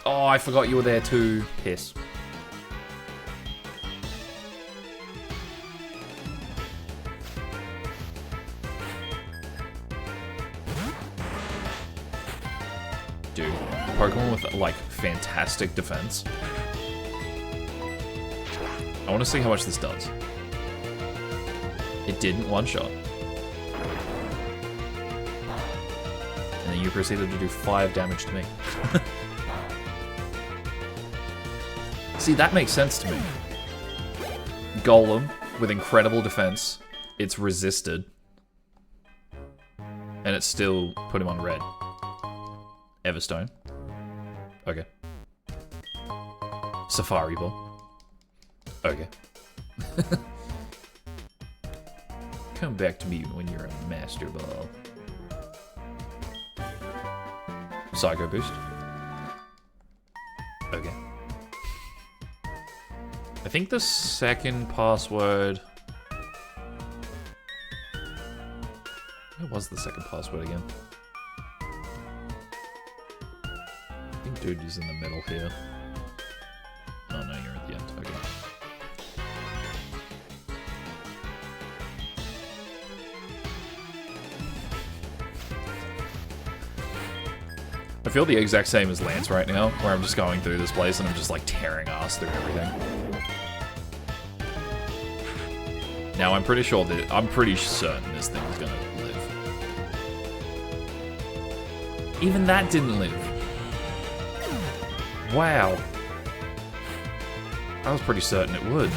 Oh, I forgot you were there too. Piss. Dude, Pokemon with like fantastic defense. I want to see how much this does. It didn't one-shot. And then you proceeded to do 5 damage to me. See, that makes sense to me. Golem with incredible defense. It's resisted. And it still put him on red. Everstone. Okay. Safari Ball. Okay. Come back to me when you're a Master Ball. Psycho Boost. Okay. I think the second password... Where was the second password again? I think dude is in the middle here. Oh no, you're at the end. Okay. I feel the exact same as Lance right now, where I'm just going through this place and I'm just like tearing ass through everything. Now I'm pretty sure that I'm pretty certain this thing is gonna live. Even that didn't live. Wow. I was pretty certain it would.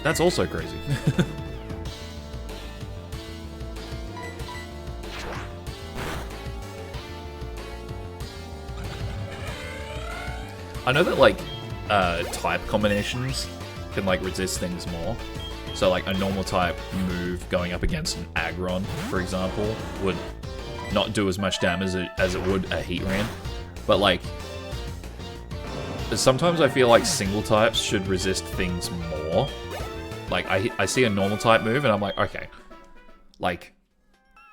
That's also crazy. I know that, like, type combinations can, like, resist things more. So, like, a normal type move going up against an Aggron, for example, would not do as much damage as it would a Heatran. But, like, sometimes I feel like single types should resist things more. Like, I see a normal type move, and I'm like, okay. Like,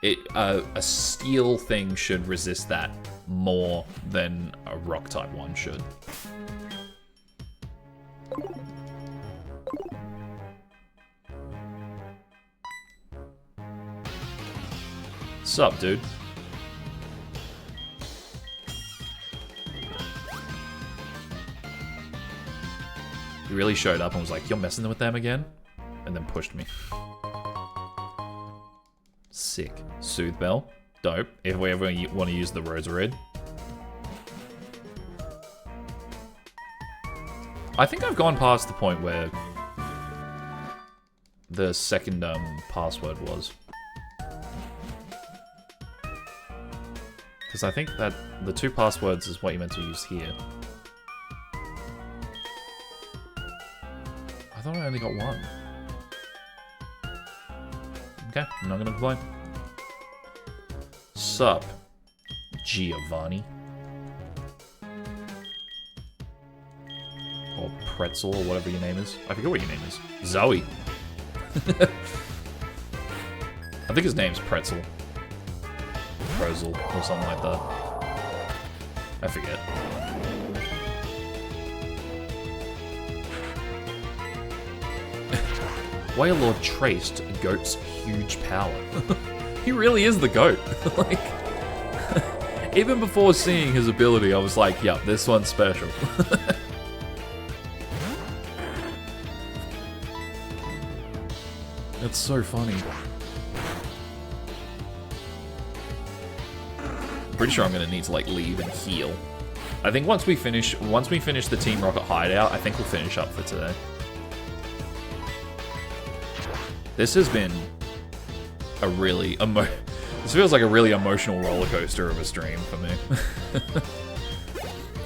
a steel thing should resist that more than a rock type one should. Sup, dude? He really showed up and was like, you're messing with them again? And then pushed me. Sick. Soothe Bell. Dope. If we ever want to use the Roserade. I think I've gone past the point where the second password was. Because I think that the 2 passwords is what you meant to use here. I thought I only got 1. Okay, I'm not gonna complain. Sup, Giovanni. Or Pretzel, or whatever your name is. I forget what your name is. Zoe. I think his name's Pretzel. Pretzel, or something like that. I forget. Wailord traced Goat's huge power. He really is the Goat. Like, even before seeing his ability, I was like, yeah, this one's special. It's so funny. Pretty sure I'm gonna need to, like, leave and heal. I think once we finish the Team Rocket hideout, I think we'll finish up for today. This has been a really this feels like a really emotional roller coaster of a stream for me.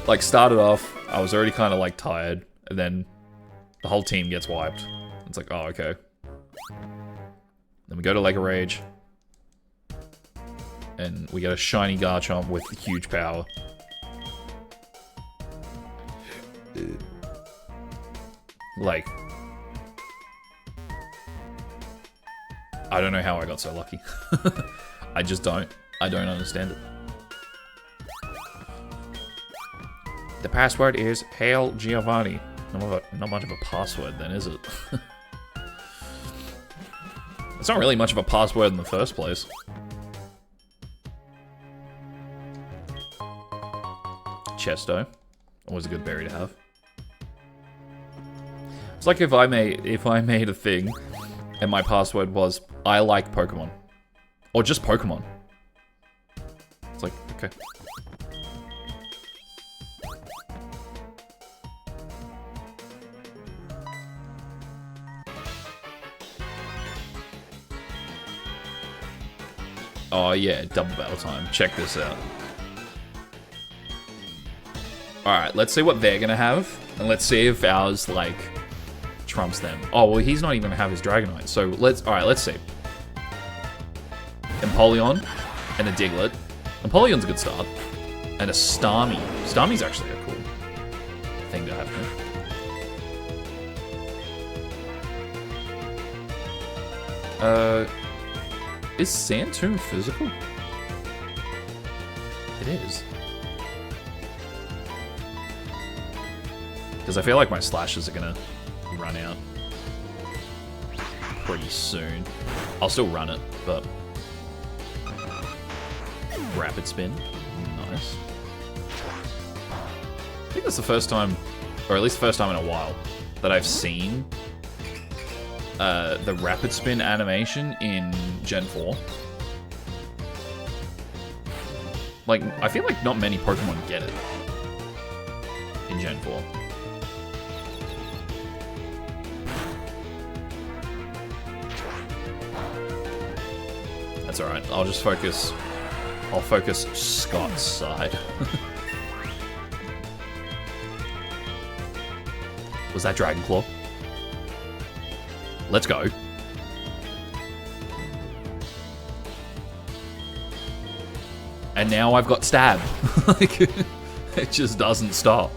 Like, started off, I was already kind of, like, tired, and then the whole team gets wiped. It's like, oh, okay. Then we go to Lake of Rage. And we get a shiny Garchomp with huge power. Like, I don't know how I got so lucky. I just don't. I don't understand it. The password is Hail Giovanni. Not much of a password then, is it? It's not really much of a password in the first place. Chesto. Always a good berry to have. It's like if I made a thing and my password was I like Pokemon. Or just Pokemon. It's like, okay. Oh yeah, double battle time. Check this out. Alright, let's see what they're gonna have. And let's see if ours, like, trumps them. Oh, well, he's not even gonna have his Dragonite. So, let's see. Empoleon and a Diglett. Empoleon's a good start. And a Starmie. Starmie's actually a cool thing to have here. Is Sandtomb physical? It is. Because I feel like my slashes are gonna run out pretty soon. I'll still run it, but... Rapid Spin. Nice. I think that's the first time, or at least the first time in a while, that I've seen the Rapid Spin animation in Gen 4. Like, I feel like not many Pokemon get it in Gen 4. That's alright, I'll just focus... I'll focus Scott's side. Was that Dragon Claw? Let's go. And now I've got Stab. Like, it just doesn't stop.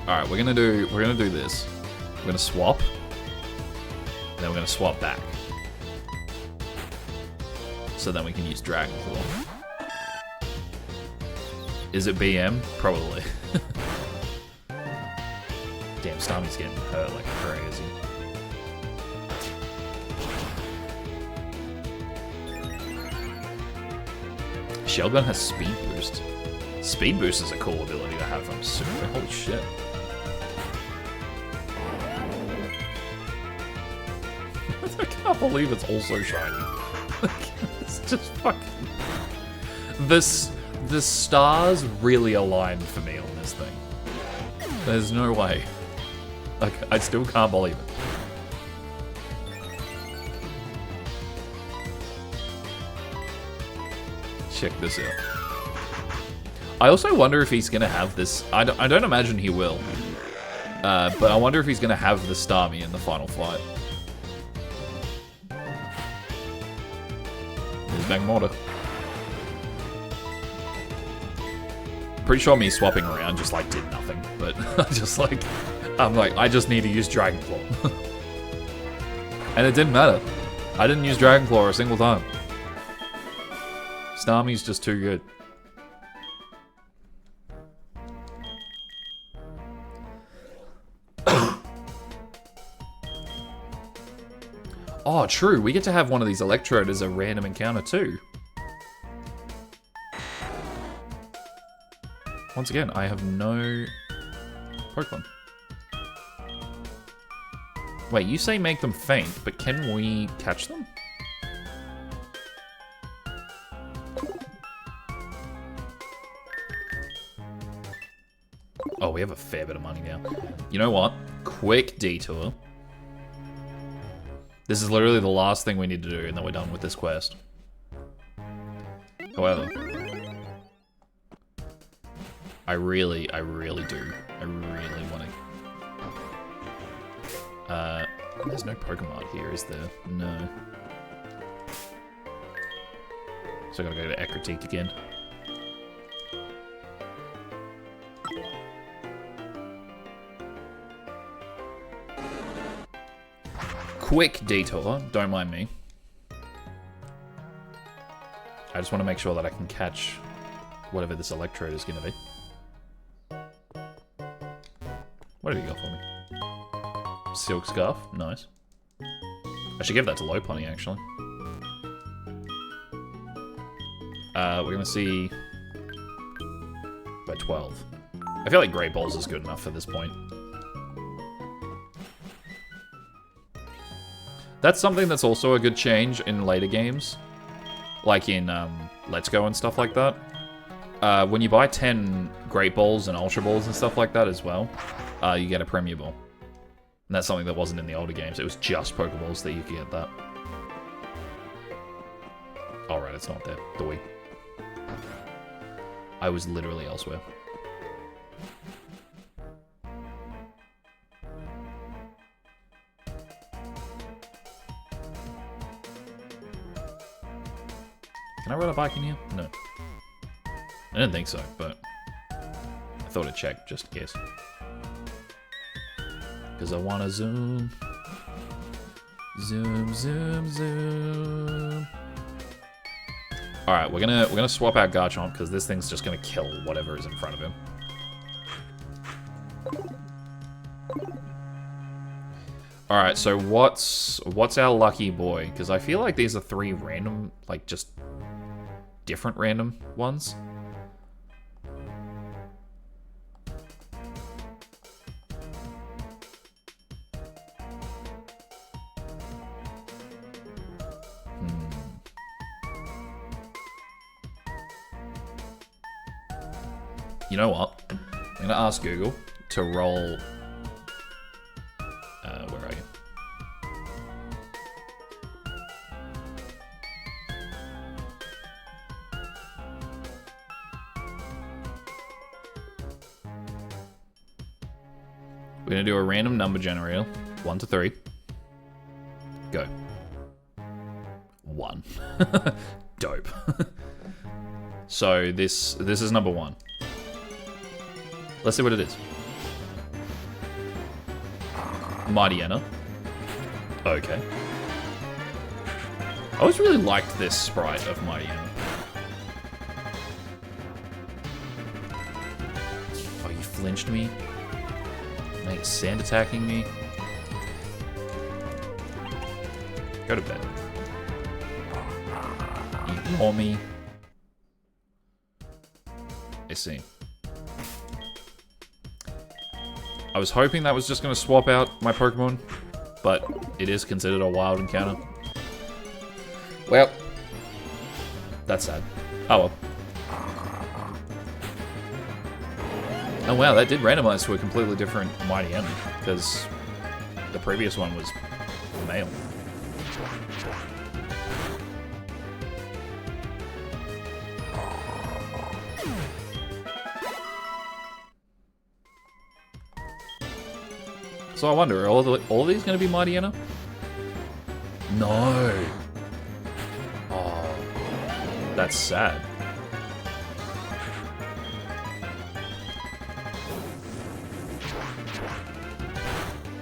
Alright, we're gonna do this. We're gonna swap. And then we're gonna swap back. So then we can use Dragon Claw. Is it BM? Probably. Damn, Starmie's getting hurt like crazy. Shellgun has Speed Boost. Speed Boost is a cool ability to have from Super. Holy shit. I can't believe it's also shiny. It's just fucking... The stars really aligned for me on this thing. There's no way. Like, I still can't believe it. Check this out. I also wonder if he's gonna have this... I don't imagine he will. But I wonder if he's gonna have the Starmie in the final fight. There's Magmortar. Pretty sure me swapping around just like did nothing, but I'm like, I just need to use Dragon Claw. And it didn't matter. I didn't use Dragon Claw a single time. Starmie's just too good. Oh, true. We get to have one of these Electrode as a random encounter too. Once again, I have no Pokemon. Wait, you say make them faint, but can we catch them? Oh, we have a fair bit of money now. You know what? Quick detour. This is literally the last thing we need to do, and then we're done with this quest. However, I really do. I really want to... there's no Pokemon here, is there? No. So I gotta go to Ecruteak again. Quick detour, don't mind me. I just want to make sure that I can catch whatever this Electrode is going to be. What have you got for me? Silk Scarf, nice. I should give that to Lopunny, actually. We're going to see... by 12. I feel like Great Balls is good enough for this point. That's something that's also a good change in later games. Like in Let's Go and stuff like that. When you buy 10 Great Balls and Ultra Balls and stuff like that as well, you get a Premier Ball. And that's something that wasn't in the older games. It was just Pokeballs that you could get that. Alright, it's not there. The Wii. I was literally elsewhere. Can I ride a bike in here? No. I didn't think so, but I thought I'd check just in case. Because I want to zoom. Zoom, zoom, zoom. Alright, we're gonna swap out Garchomp because this thing's just gonna kill whatever is in front of him. Alright, so what's our lucky boy? Because I feel like these are 3 random, like just different random ones. You know what? I'm gonna ask Google to roll... where are you? We're gonna do a random number generator. 1 to 3. Go. 1. Dope. So this is number 1. Let's see what it is. Mighty Anna. Okay. I always really liked this sprite of Mighty Anna. Oh, you flinched me? Now you're sand attacking me? Go to bed. Ignore me. I see. I was hoping that was just going to swap out my Pokemon, but it is considered a wild encounter. Well, that's sad. Oh well. Oh wow, that did randomize to a completely different Mighty Anna, because the previous one was male. So I wonder, are all of these going to be Mighty Anna? No. Oh, that's sad.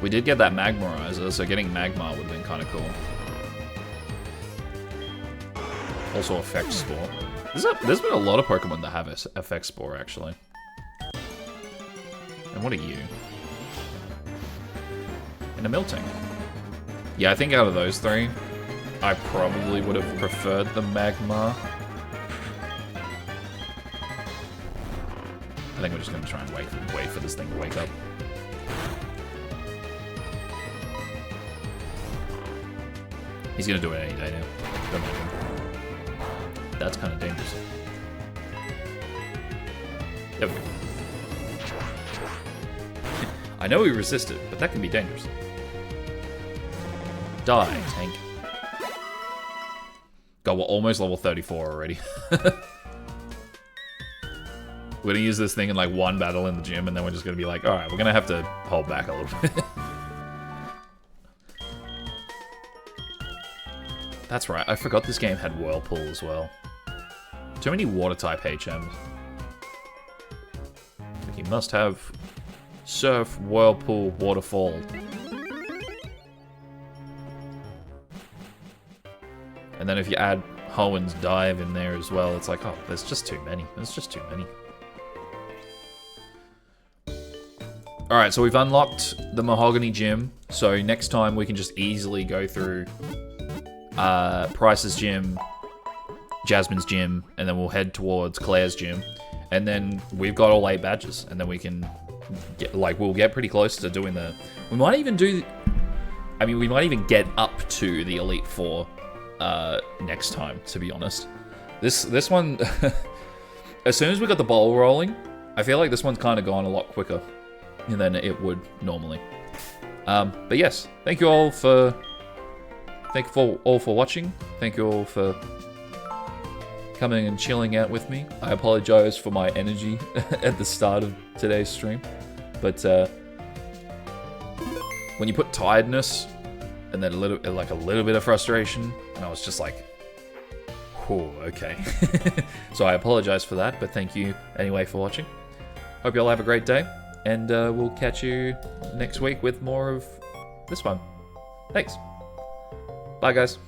We did get that Magmarizer, so getting Magmar would have been kind of cool. Also Effect Spore. There's been a lot of Pokemon that have Effect Spore, actually. And what are you? And a Miltank. Yeah, I think out of those 3, I probably would have preferred the Magmar. I think we're just going to try and wait for this thing to wake up. He's going to do it any day now. Don't mind him. That's kind of dangerous. There we go. I know he resisted, but that can be dangerous. Die, tank. God, we're almost level 34 already. We're gonna use this thing in like one battle in the gym, and then we're just gonna be like, alright, we're gonna have to hold back a little bit. That's right, I forgot this game had Whirlpool as well. Too many water-type HMs. You must have Surf, Whirlpool, Waterfall. And then if you add Hoenn Dive in there as well, it's like, oh, there's just too many. There's just too many. Alright, so we've unlocked the Mahogany Gym. So next time we can just easily go through Price's gym, Jasmine's gym, and then we'll head towards Claire's gym. And then we've got all 8 badges, and then we can get, like, we'll get pretty close to doing the... We might even do... I mean, we might even get up to the Elite Four next time, to be honest. This one... as soon as we got the ball rolling, I feel like this one's kind of gone a lot quicker than it would normally. But yes, thank you all for... Thank you all for watching. Thank you all for coming and chilling out with me. I apologize for my energy at the start of today's stream, but when you put tiredness and then a little bit of frustration, and I was just like, "Oh, okay." So I apologize for that, but thank you anyway for watching. Hope you all have a great day, and we'll catch you next week with more of this one. Thanks. Bye, guys.